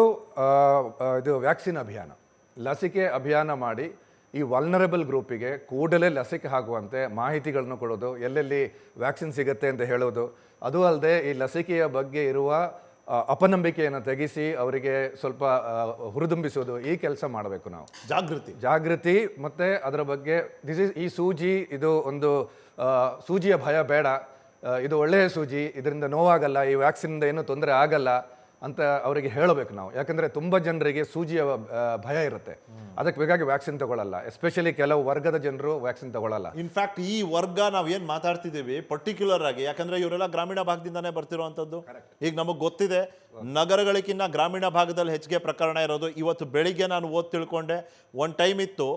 ಇದು ವ್ಯಾಕ್ಸಿನ್ ಅಭಿಯಾನ, ಲಸಿಕೆ ಅಭಿಯಾನ ಮಾಡಿ ಈ ವಲ್ನರಬಲ್ ಗ್ರೂಪಿಗೆ ಕೂಡಲೇ ಲಸಿಕೆ ಹಾಕುವಂತೆ ಮಾಹಿತಿಗಳನ್ನು ಕೊಡೋದು, ಎಲ್ಲೆಲ್ಲಿ ವ್ಯಾಕ್ಸಿನ್ ಸಿಗುತ್ತೆ ಅಂತ ಹೇಳೋದು. ಅದು ಅಲ್ಲದೆ ಈ ಲಸಿಕೆಯ ಬಗ್ಗೆ ಇರುವ ಅಪನಂಬಿಕೆಯನ್ನು ತೆಗೆಸಿ ಅವರಿಗೆ ಸ್ವಲ್ಪ ಹುರಿದುಂಬಿಸೋದು, ಈ ಕೆಲಸ ಮಾಡಬೇಕು ನಾವು. ಜಾಗೃತಿ ಮತ್ತು ಅದರ ಬಗ್ಗೆ ಈ ಸೂಜಿ, ಇದು ಒಂದು ಸೂಜಿಯ ಭಯ ಬೇಡ, ಇದು ಒಳ್ಳೆಯ ಸೂಜಿ, ಇದರಿಂದ ನೋವಾಗಲ್ಲ, ಈ ವ್ಯಾಕ್ಸಿನಿಂದ ಏನೂ ತೊಂದರೆ ಆಗಲ್ಲ ಅಂತ ಅವರಿಗೆ ಹೇಳಬೇಕು ನಾವು. ಯಾಕಂದರೆ ತುಂಬ ಜನರಿಗೆ ಸೂಜಿಯ ಭಯ ಇರುತ್ತೆ, ಅದಕ್ಕೆ ಬೇಕಾಗಿ ವ್ಯಾಕ್ಸಿನ್ ತಗೊಳ್ಳಲ್ಲ. ಎಸ್ಪೆಷಲಿ ಕೆಲವು ವರ್ಗದ ಜನರು ವ್ಯಾಕ್ಸಿನ್ ತಗೊಳ್ಳಲ್ಲ. ಇನ್ಫ್ಯಾಕ್ಟ್ ಈ ವರ್ಗ ನಾವೇನು ಮಾತಾಡ್ತಿದ್ದೀವಿ ಪರ್ಟಿಕ್ಯುಲರ್ ಆಗಿ, ಯಾಕಂದರೆ ಇವರೆಲ್ಲ ಗ್ರಾಮೀಣ ಭಾಗದಿಂದನೇ ಬರ್ತಿರೋವಂಥದ್ದು. ಈಗ ನಮಗೆ ಗೊತ್ತಿದೆ, ನಗರಗಳಿಗಿಂತ ಗ್ರಾಮೀಣ ಭಾಗದಲ್ಲಿ ಹೆಚ್ಚಿಗೆ ಪ್ರಕರಣ ಇರೋದು. ಇವತ್ತು ಬೆಳಿಗ್ಗೆ ನಾನು ತಿಳ್ಕೊಂಡೆ, ಒಂದು ಟೈಮ್ ಇತ್ತು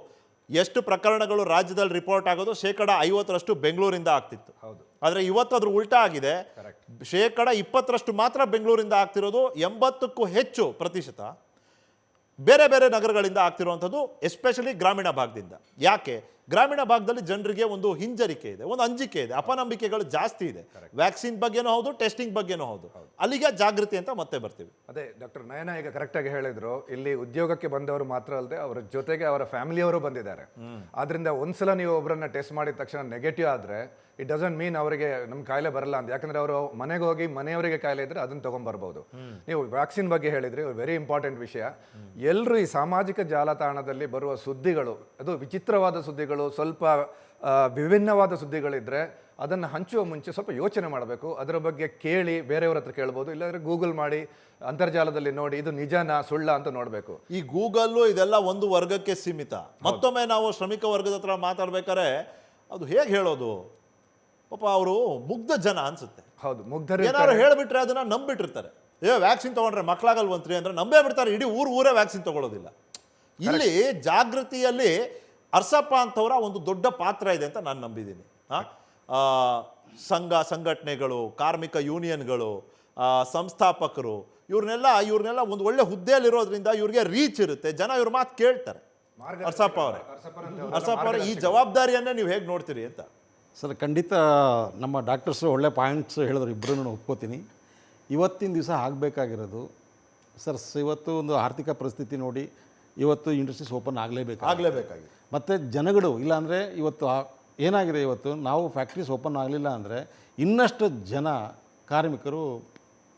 ಎಷ್ಟು ಪ್ರಕರಣಗಳು ರಾಜ್ಯದಲ್ಲಿ ರಿಪೋರ್ಟ್ ಆಗೋದು 50% ಬೆಂಗಳೂರಿಂದ ಆಗ್ತಿತ್ತು. ಹೌದು. ಆದರೆ ಇವತ್ತು ಅದ್ರ ಉಲ್ಟಾ ಆಗಿದೆ. 20% ಮಾತ್ರ ಬೆಂಗಳೂರಿಂದ ಆಗ್ತಿರೋದು, 80ಕ್ಕೂ ಹೆಚ್ಚು ಪ್ರತಿಶತ ಬೇರೆ ಬೇರೆ ನಗರಗಳಿಂದ ಆಗ್ತಿರುವಂಥದ್ದು, ಎಸ್ಪೆಷಲಿ ಗ್ರಾಮೀಣ ಭಾಗದಿಂದ. ಯಾಕೆ? ಗ್ರಾಮೀಣ ಭಾಗದಲ್ಲಿ ಜನರಿಗೆ ಒಂದು ಹಿಂಜರಿಕೆ ಇದೆ, ಒಂದು ಅಂಜಿಕೆ ಇದೆ, ಅಪನಂಬಿಕೆಗಳು ಜಾಸ್ತಿ ಇದೆ. ವ್ಯಾಕ್ಸಿನ್ ಬಗ್ಗೆನೂ ಹೌದು, ಟೆಸ್ಟಿಂಗ್ ಬಗ್ಗೆನೂ ಹೌದು. ಅಲ್ಲಿಗೆ ಜಾಗೃತಿ ಅಂತ ಮತ್ತೆ ಬರ್ತೀವಿ. ಅದೇ ಡಾಕ್ಟರ್ ನಯನ ಈಗ ಕರೆಕ್ಟಾಗಿ ಹೇಳಿದ್ರು, ಇಲ್ಲಿ ಉದ್ಯೋಗಕ್ಕೆ ಬಂದವರು ಮಾತ್ರ ಅಲ್ಲದೆ ಅವರ ಜೊತೆಗೆ ಅವರ ಫ್ಯಾಮಿಲಿಯವರು ಬಂದಿದ್ದಾರೆ. ಆದ್ರಿಂದ ಒಂದ್ಸಲ ನೀವು ಒಬ್ಬರನ್ನ ಟೆಸ್ಟ್ ಮಾಡಿದ ತಕ್ಷಣ ನೆಗೆಟಿವ್ ಆದರೆ ಇಟ್ ಡಸಂಟ್ ಮೀನ್ ಅವರಿಗೆ ನಮ್ಮ ಕಾಯಿಲೆ ಬರಲ್ಲ ಅಂತ. ಯಾಕಂದ್ರೆ ಅವರು ಮನೆಗೆ ಹೋಗಿ ಮನೆಯವರಿಗೆ ಕಾಯಿಲೆ ಇದ್ರೆ ಅದನ್ನ ತಗೊಂಡ್ಬರ್ಬೋದು. ನೀವು ವ್ಯಾಕ್ಸಿನ್ ಬಗ್ಗೆ ಹೇಳಿದ್ರಿ, ವೆರಿ ಇಂಪಾರ್ಟೆಂಟ್ ವಿಷಯ. ಎಲ್ಲರೂ ಈ ಸಾಮಾಜಿಕ ಜಾಲತಾಣದಲ್ಲಿ ಬರುವ ಸುದ್ದಿಗಳು, ಅದು ವಿಚಿತ್ರವಾದ ಸುದ್ದಿಗಳು, ಸ್ವಲ್ಪ ವಿಭಿನ್ನವಾದ ಸುದ್ದಿಗಳಿದ್ರೆ ಅದನ್ನು ಹಂಚುವ ಮುಂಚೆ ಸ್ವಲ್ಪ ಯೋಚನೆ ಮಾಡಬೇಕು. ಅದರ ಬಗ್ಗೆ ಕೇಳಿ ಬೇರೆಯವ್ರ ಹತ್ರ ಕೇಳ್ಬೋದು, ಇಲ್ಲಾಂದ್ರೆ ಗೂಗಲ್ ಮಾಡಿ ಅಂತರ್ಜಾಲದಲ್ಲಿ ನೋಡಿ ಇದು ನಿಜನಾ ಸುಳ್ಳ ಅಂತ ನೋಡಬೇಕು. ಈ ಗೂಗಲ್ಲು ಇದೆಲ್ಲ ಒಂದು ವರ್ಗಕ್ಕೆ ಸೀಮಿತ. ಮತ್ತೊಮ್ಮೆ ನಾವು ಶ್ರಮಿಕ ವರ್ಗದ ಹತ್ರ ಮಾತಾಡ್ಬೇಕಾದ್ರೆ ಅದು ಹೇಗೆ ಹೇಳೋದು, ಪಾಪ ಅವರು ಮುಗ್ಧ ಜನ ಅನ್ಸುತ್ತೆ. ಹೌದು, ಮುಗ್ಧರು ಏನಾದ್ರು ಹೇಳಿಬಿಟ್ರೆ ಅದನ್ನ ನಂಬಿಟ್ಟಿರ್ತಾರೆ. ವ್ಯಾಕ್ಸಿನ್ ತಗೊಂಡ್ರೆ ಮಕ್ಕಳಾಗಲ್ವಂತ್ರಿ ಅಂದ್ರೆ ನಂಬೇ ಬಿಡ್ತಾರೆ. ಇಡೀ ಊರೇ ವ್ಯಾಕ್ಸಿನ್ ತಗೊಳ್ಳೋದಿಲ್ಲ. ಇಲ್ಲಿ ಜಾಗೃತಿಯಲ್ಲಿ ಅರ್ಸಪ್ಪ ಅಂತವರ ಒಂದು ದೊಡ್ಡ ಪಾತ್ರ ಇದೆ ಅಂತ ನಾನು ನಂಬಿದ್ದೀನಿ. ಸಂಘಟನೆಗಳು, ಕಾರ್ಮಿಕ ಯೂನಿಯನ್ಗಳು, ಸಂಸ್ಥಾಪಕರು, ಇವ್ರನ್ನೆಲ್ಲ ಒಂದು ಒಳ್ಳೆ ಹುದ್ದೆಯಲ್ಲಿರೋದ್ರಿಂದ ಇವ್ರಿಗೆ ರೀಚ್ ಇರುತ್ತೆ, ಜನ ಇವ್ರ ಮಾತು ಕೇಳ್ತಾರೆ. ಅರ್ಸಪ್ಪ ಅವರೇ ಈ ಜವಾಬ್ದಾರಿಯನ್ನೇ ನೀವು ಹೇಗೆ ನೋಡ್ತೀರಿ ಅಂತ? ಸರ್, ಖಂಡಿತ ನಮ್ಮ ಡಾಕ್ಟರ್ಸು ಒಳ್ಳೆ ಪಾಯಿಂಟ್ಸ್ ಹೇಳಿದ್ರು, ಇಬ್ಬರೂ ಒಪ್ಕೋತೀನಿ. ಇವತ್ತಿನ ದಿವಸ ಆಗಬೇಕಾಗಿರೋದು ಸರ್, ಇವತ್ತು ಒಂದು ಆರ್ಥಿಕ ಪರಿಸ್ಥಿತಿ ನೋಡಿ ಇವತ್ತು ಇಂಡಸ್ಟ್ರೀಸ್ ಓಪನ್ ಆಗಲೇಬೇಕಾಗಿದೆ. ಮತ್ತು ಜನಗಳು ಇಲ್ಲಾಂದರೆ ಇವತ್ತು ಏನಾಗಿದೆ, ಇವತ್ತು ನಾವು ಫ್ಯಾಕ್ಟ್ರೀಸ್ ಓಪನ್ ಆಗಲಿಲ್ಲ ಅಂದರೆ ಇನ್ನಷ್ಟು ಜನ ಕಾರ್ಮಿಕರು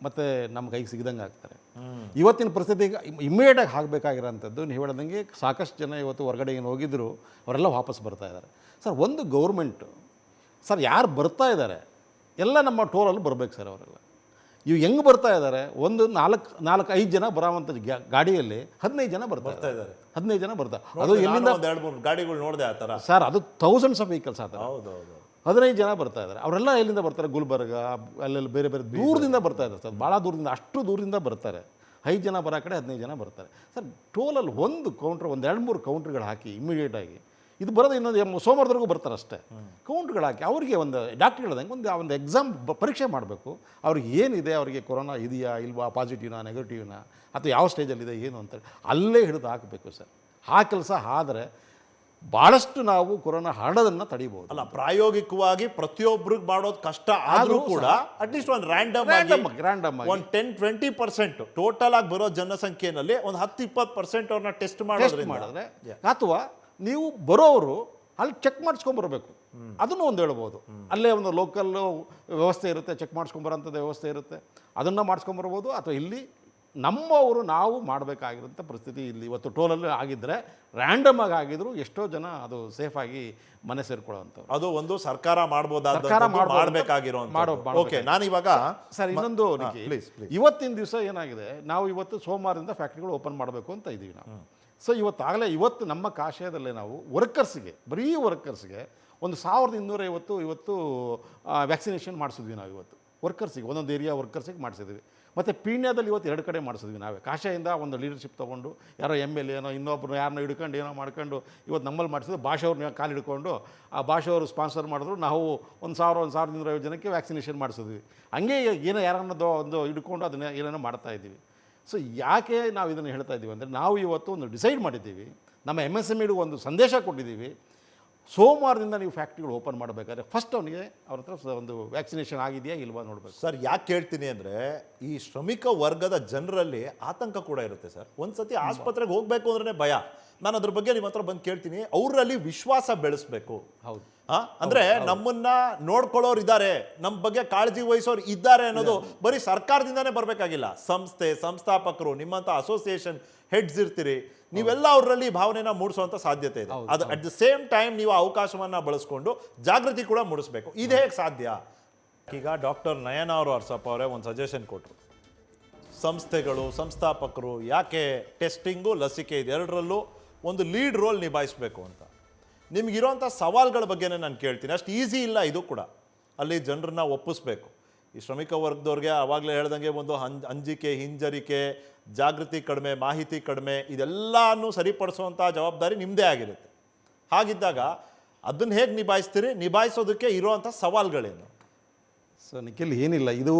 ಮತ್ತು ನಮ್ಮ ಕೈಗೆ ಸಿಗದಂಗೆ ಆಗ್ತಾರೆ. ಇವತ್ತಿನ ಪರಿಸ್ಥಿತಿಗೆ ಇಮ್ಮಿಡಿಯೇಟಾಗಿ ಆಗಬೇಕಾಗಿರೋಂಥದ್ದು ನೀವು ಹೇಳ್ದಂಗೆ ಸಾಕಷ್ಟು ಜನ ಇವತ್ತು ಹೊರಗಡೆ ಏನು ಹೋಗಿದ್ರು ಅವರೆಲ್ಲ ವಾಪಸ್ ಬರ್ತಾ ಇದ್ದಾರೆ. ಸರ್, ಒಂದು ಗೌರ್ಮೆಂಟು ಸರ್ ಯಾರು ಬರ್ತಾ ಇದ್ದಾರೆ ಎಲ್ಲ ನಮ್ಮ ಟೋಲಲ್ಲಿ ಬರಬೇಕು ಸರ್. ಅವರೆಲ್ಲ ಇವು ಹೆಂಗೆ ಬರ್ತಾ ಇದ್ದಾರೆ, ಒಂದು 4-5 ಜನ ಬರೋವಂಥ ಗಾಡಿಯಲ್ಲಿ 15 ಜನ ಬರ್ತಾ ಇದ್ದಾರೆ. 15 ಜನ ಬರ್ತಾರೆ. ಅದು ಎಲ್ಲಿಂದ 2-3 ಗಾಡಿಗಳು ನೋಡಿದೆ ಆ ಥರ ಸರ್, ಅದು ಥೌಸಂಡ್ಸ್ ಆಫ್ ವೆಹಿಕಲ್ಸ್ ಆ ಥರ. ಹೌದು. 15 ಜನ ಬರ್ತಾ ಇದ್ದಾರೆ. ಅವರೆಲ್ಲ ಎಲ್ಲಿಂದ ಬರ್ತಾರೆ? ಗುಲ್ಬರ್ಗ, ಅಲ್ಲೆಲ್ಲ ಬೇರೆ ಬೇರೆ ದೂರದಿಂದ ಬರ್ತಾ ಇದ್ದಾರೆ ಸರ್, ಭಾಳ ದೂರದಿಂದ, ಅಷ್ಟು ದೂರದಿಂದ ಬರ್ತಾರೆ. 5 ಜನ ಬರೋ ಕಡೆ 15 ಜನ ಬರ್ತಾರೆ ಸರ್. ಟೋಲಲ್ಲಿ ಒಂದು ಕೌಂಟ್ರ್, 2-3 ಕೌಂಟ್ರ್ಗಳು ಹಾಕಿ ಇಮಿಡಿಯೇಟಾಗಿ, ಇದು ಬರೋದು ಇನ್ನೊಂದು ಸೋಮವಾರದವರೆಗೂ ಬರ್ತಾರೆ ಅಷ್ಟೇ. ಕೌಂಟ್ರ್ಗಳು ಹಾಕಿ ಅವರಿಗೆ ಒಂದು ಡಾಕ್ಟ್ರ್ ಹೇಳ್ದಂಗೆ ಒಂದು ಎಕ್ಸಾಮ್ ಪರೀಕ್ಷೆ ಮಾಡಬೇಕು. ಅವ್ರಿಗೆ ಏನಿದೆ, ಅವರಿಗೆ ಕೊರೋನಾ ಇದೆಯಾ ಇಲ್ವಾ, ಪಾಸಿಟಿವ್ನಾ ನೆಗೆಟಿವ್ನಾ, ಅಥವಾ ಯಾವ ಸ್ಟೇಜಲ್ಲಿದೆ ಏನು ಅಂತೇಳಿ ಅಲ್ಲೇ ಹಿಡಿದು ಹಾಕಬೇಕು ಸರ್. ಆ ಕೆಲಸ ಆದರೆ ಭಾಳಷ್ಟು ನಾವು ಕೊರೋನಾ ಹರಡೋದನ್ನು ತಡಿಬಹುದು. ಅಲ್ಲ, ಪ್ರಾಯೋಗಿಕವಾಗಿ ಪ್ರತಿಯೊಬ್ಬರಿಗೆ ಮಾಡೋದು ಕಷ್ಟ ಆದರೂ ಕೂಡ ಅಟ್ಲೀಸ್ಟ್ ಒಂದು ರ್ಯಾಂಡಮ್ ಒಂದು 10-20% ಟೋಟಲ್ ಆಗಿ ಬರೋ ಜನಸಂಖ್ಯೆಯಲ್ಲಿ ಒಂದು 10-20% ಅವ್ರನ್ನ ಟೆಸ್ಟ್ ಮಾಡಿದ್ರೆ, ಅಥವಾ ನೀವು ಬರೋರು ಅಲ್ಲಿ ಚೆಕ್ ಮಾಡಿಸ್ಕೊಂಬರ್ಬೇಕು. ಅದನ್ನು ಒಂದು ಹೇಳ್ಬೋದು. ಅಲ್ಲೇ ಒಂದು ಲೋಕಲ್ ವ್ಯವಸ್ಥೆ ಇರುತ್ತೆ, ಚೆಕ್ ಮಾಡಿಸ್ಕೊಂಬರೋಂಥದ್ದು ವ್ಯವಸ್ಥೆ ಇರುತ್ತೆ, ಅದನ್ನು ಮಾಡಿಸ್ಕೊಂಬರ್ಬೋದು. ಅಥವಾ ಇಲ್ಲಿ ನಮ್ಮವರು ನಾವು ಮಾಡಬೇಕಾಗಿರೋಂಥ ಪರಿಸ್ಥಿತಿ ಇಲ್ಲಿ ಇವತ್ತು ಟೋಲಲ್ಲಿ ಆಗಿದ್ದರೆ, ರ್ಯಾಂಡಮ್ ಆಗಿ ಆಗಿದ್ರು ಎಷ್ಟೋ ಜನ ಅದು ಸೇಫಾಗಿ ಮನೆ ಸೇರ್ಕೊಳ್ಳೋವಂಥವ್ರು. ಅದು ಒಂದು ಸರ್ಕಾರ ಮಾಡ್ಬೋದಾದ ಮಾಡಬೇಕಾಗಿರೋ. ಓಕೆ, ನಾನು ಇವಾಗ ಸರ್ ಇನ್ನೊಂದು ಇವತ್ತಿನ ದಿವಸ ಏನಾಗಿದೆ, ನಾವು ಇವತ್ತು ಸೋಮವಾರದಿಂದ ಫ್ಯಾಕ್ಟ್ರಿಗಳು ಓಪನ್ ಮಾಡಬೇಕು ಅಂತ ಇದ್ದೀವಿ ನಾವು. ಸೊ ಇವತ್ತು ನಮ್ಮ ಕಾಷಾಯದಲ್ಲೇ ನಾವು ವರ್ಕರ್ಸ್ಗೆ, ಬರೀ ವರ್ಕರ್ಸ್ಗೆ ಒಂದು 1250 ಇವತ್ತು ವ್ಯಾಕ್ಸಿನೇಷನ್ ಮಾಡಿಸಿದ್ವಿ ನಾವು. ಇವತ್ತು ವರ್ಕರ್ಸಿಗೆ ಒಂದೊಂದು ಏರಿಯಾ ವರ್ಕರ್ಸಿಗೆ ಮಾಡಿಸಿದ್ವಿ. ಮತ್ತು ಪೀಣ್ಯದಲ್ಲಿ ಇವತ್ತು 2 ಕಡೆ ಮಾಡಿಸಿದ್ವಿ ನಾವೇ. ಕಾಷಾಯಿಂದ ಒಂದು ಲೀಡರ್ಶಿಪ್ ತೊಗೊಂಡು ಯಾರೋ MLA ಏನೋ ಇನ್ನೊಬ್ಬರು ಯಾರನ್ನೋ ಹಿಡ್ಕೊಂಡು ಏನೋ ಮಾಡ್ಕೊಂಡು ಇವತ್ತು ನಮ್ಮಲ್ಲಿ ಮಾಡಿಸಿದ್ರು. ಭಾಷೆಯವ್ರನ್ನ ಕಾಲು ಹಿಡ್ಕೊಂಡು ಆ ಭಾಷೆಯವರು ಸ್ಪಾನ್ಸರ್ ಮಾಡಿದ್ರು. ನಾವು 1,150 ಜನಕ್ಕೆ ವ್ಯಾಕ್ಸಿನೇಷನ್ ಮಾಡಿಸಿದ್ವಿ. ಹಂಗೆ ಏನೋ ಯಾರನ್ನೋ ಒಂದು ಹಿಡ್ಕೊಂಡು ಅದನ್ನ ಏನೇನೋ ಮಾಡ್ತಾಯಿದ್ದೀವಿ. ಸೊ ಯಾಕೆ ನಾವು ಇದನ್ನು ಹೇಳ್ತಾ ಇದ್ದೀವಿ ಅಂದರೆ, ನಾವು ಇವತ್ತು ಒಂದು ಡಿಸೈಡ್ ಮಾಡಿದ್ದೀವಿ, ನಮ್ಮ MSMEಗೆ ಒಂದು ಸಂದೇಶ ಕೊಟ್ಟಿದ್ದೀವಿ. ಸೋಮವಾರದಿಂದ ನೀವು ಫ್ಯಾಕ್ಟ್ರಿಗಳು ಓಪನ್ ಮಾಡಬೇಕಾದ್ರೆ ಫಸ್ಟ್ ಅವನಿಗೆ ಅವ್ರ ಹತ್ರ ಒಂದು ವ್ಯಾಕ್ಸಿನೇಷನ್ ಆಗಿದೆಯಾ ಇಲ್ವಾ ನೋಡಬೇಕು ಸರ್. ಯಾಕೆ ಹೇಳ್ತೀನಿ ಅಂದರೆ, ಈ ಶ್ರಮಿಕ ವರ್ಗದ ಜನರಲ್ಲಿ ಆತಂಕ ಕೂಡ ಇರುತ್ತೆ ಸರ್. ಒಂದ್ಸತಿ ಆಸ್ಪತ್ರೆಗೆ ಹೋಗಬೇಕು ಅಂದ್ರೆ ಭಯ. ನಾನು ಅದ್ರ ಬಗ್ಗೆ ನಿಮ್ಮ ಹತ್ರ ಬಂದು ಕೇಳ್ತೀನಿ. ಅವರಲ್ಲಿ ವಿಶ್ವಾಸ ಬೆಳೆಸ್ಬೇಕು. ಹೌದು, ಅಂದ್ರೆ ನಮ್ಮನ್ನ ನೋಡ್ಕೊಳ್ಳೋರು ಇದ್ದಾರೆ, ನಮ್ಮ ಬಗ್ಗೆ ಕಾಳಜಿ ವಹಿಸೋರು ಇದ್ದಾರೆ ಅನ್ನೋದು ಬರೀ ಸರ್ಕಾರದಿಂದಾನೇ ಬರಬೇಕಾಗಿಲ್ಲ. ಸಂಸ್ಥೆ, ಸಂಸ್ಥಾಪಕರು, ನಿಮ್ಮಂತ ಅಸೋಸಿಯೇಷನ್ ಹೆಡ್ಸ್ ಇರ್ತೀರಿ, ನೀವೆಲ್ಲ ಅವರಲ್ಲಿ ಭಾವನೆನ ಮೂಡಿಸುವಂತ ಸಾಧ್ಯತೆ ಇದೆ. ಅದು ಅಟ್ ದ ಸೇಮ್ ಟೈಮ್ ನೀವು ಅವಕಾಶವನ್ನ ಬಳಸ್ಕೊಂಡು ಜಾಗೃತಿ ಕೂಡ ಮೂಡಿಸ್ಬೇಕು. ಇದು ಹೇಗೆ ಸಾಧ್ಯ? ಈಗ ಡಾಕ್ಟರ್ ನಯನ ಅವರು, ಅರ್ಸಪ್ಪ ಅವರೇ ಒಂದು ಸಜೆಷನ್ ಕೊಟ್ಟರು. ಸಂಸ್ಥೆಗಳು, ಸಂಸ್ಥಾಪಕರು ಯಾಕೆ ಟೆಸ್ಟಿಂಗು, ಲಸಿಕೆ ಇದೆರಡರಲ್ಲೂ ಒಂದು ಲೀಡ್ ರೋಲ್ ನಿಭಾಯಿಸಬೇಕು ಅಂತ. ನಿಮಗಿರೋಂಥ ಸವಾಲುಗಳ ಬಗ್ಗೆನೇ ನಾನು ಕೇಳ್ತೀನಿ. ಅಷ್ಟು ಈಸಿ ಇಲ್ಲ ಇದು ಕೂಡ. ಅಲ್ಲಿ ಜನರನ್ನ ಒಪ್ಪಿಸ್ಬೇಕು. ಈ ಶ್ರಮಿಕ ವರ್ಗದವ್ರಿಗೆ ಆವಾಗಲೇ ಹೇಳ್ದಂಗೆ ಒಂದು ಅಂಜಿಕೆ, ಹಿಂಜರಿಕೆ, ಜಾಗೃತಿ ಕಡಿಮೆ, ಮಾಹಿತಿ ಕಡಿಮೆ, ಇದೆಲ್ಲನೂ ಸರಿಪಡಿಸುವಂಥ ಜವಾಬ್ದಾರಿ ನಿಮ್ಮದೇ ಆಗಿರುತ್ತೆ. ಹಾಗಿದ್ದಾಗ ಅದನ್ನ ಹೇಗೆ ನಿಭಾಯಿಸ್ತೀರಿ? ನಿಭಾಯಿಸೋದಕ್ಕೆ ಇರುವಂಥ ಸವಾಲುಗಳೇನು? ಸೊ ನಿಖಿಲ್, ಏನಿಲ್ಲ, ಇದು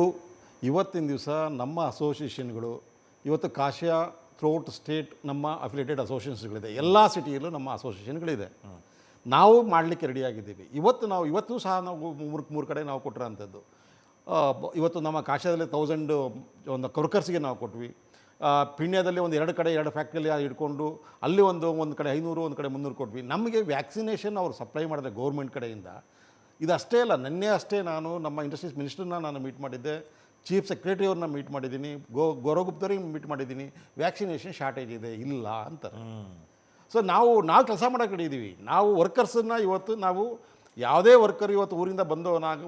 ಇವತ್ತಿನ ದಿವಸ ನಮ್ಮ ಅಸೋಸಿಯೇಷನ್ಗಳು ಇವತ್ತು ಕಾಶ್ಯ ಥ್ರೂಔಟ್ ಸ್ಟೇಟ್ ನಮ್ಮ ಅಫಿಲಿಯೇಟೆಡ್ ಅಸೋಸಿಯೇಷನ್ಸ್ಗಳಿದೆ. ಎಲ್ಲ ಸಿಟಿಯಲ್ಲೂ ನಮ್ಮ ಅಸೋಸಿಯೇಷನ್ಗಳಿದೆ. ನಾವು ಮಾಡಲಿಕ್ಕೆ ರೆಡಿಯಾಗಿದ್ದೀವಿ. ಇವತ್ತು ಸಹ ನಾವು ಮೂರು ಕಡೆ ನಾವು ಕೊಟ್ಟಿರೋಂಥದ್ದು. ಇವತ್ತು ನಮ್ಮ ಕಾಶ್ಯದಲ್ಲಿ 1000 ಒಂದು ವರ್ಕರ್ಸ್ಗೆ ನಾವು ಕೊಟ್ವಿ. ಪಿಣ್ಯದಲ್ಲಿ ಒಂದು 2 ಕಡೆ 2 ಫ್ಯಾಕ್ಟ್ರಿಯಲ್ಲಿ ಇಟ್ಕೊಂಡು ಅಲ್ಲಿ ಒಂದು ಕಡೆ 500, ಒಂದು ಕಡೆ 300 ಕೊಟ್ವಿ. ನಮಗೆ ವ್ಯಾಕ್ಸಿನೇಷನ್ ಅವ್ರು ಸಪ್ಲೈ ಮಾಡಿದೆ ಗೌರ್ಮೆಂಟ್ ಕಡೆಯಿಂದ. ಇದಷ್ಟೇ ಅಲ್ಲ, ನಿನ್ನೆ ಅಷ್ಟೇ ನಾನು ನಮ್ಮ ಇಂಡಸ್ಟ್ರೀಸ್ ಮಿನಿಸ್ಟರ್ನ ನಾನು ಮೀಟ್ ಮಾಡಿದ್ದೆ, ಚೀಫ್ ಸೆಕ್ರೆಟರಿ ಅವ್ರನ್ನ ಮೀಟ್ ಮಾಡಿದ್ದೀನಿ, ಗೌರವಗುಪ್ತರಿಗೆ ಮೀಟ್ ಮಾಡಿದ್ದೀನಿ. ವ್ಯಾಕ್ಸಿನೇಷನ್ ಶಾರ್ಟೇಜ್ ಇದೆ ಇಲ್ಲ ಅಂತಾರೆ. ಸೊ ನಾವು ಕೆಲಸ ಮಾಡೋಕೆ ಹಿಡಿದೀವಿ. ನಾವು ವರ್ಕರ್ಸನ್ನ ಇವತ್ತು ನಾವು ಯಾವುದೇ ವರ್ಕರ್ ಇವತ್ತು ಊರಿಂದ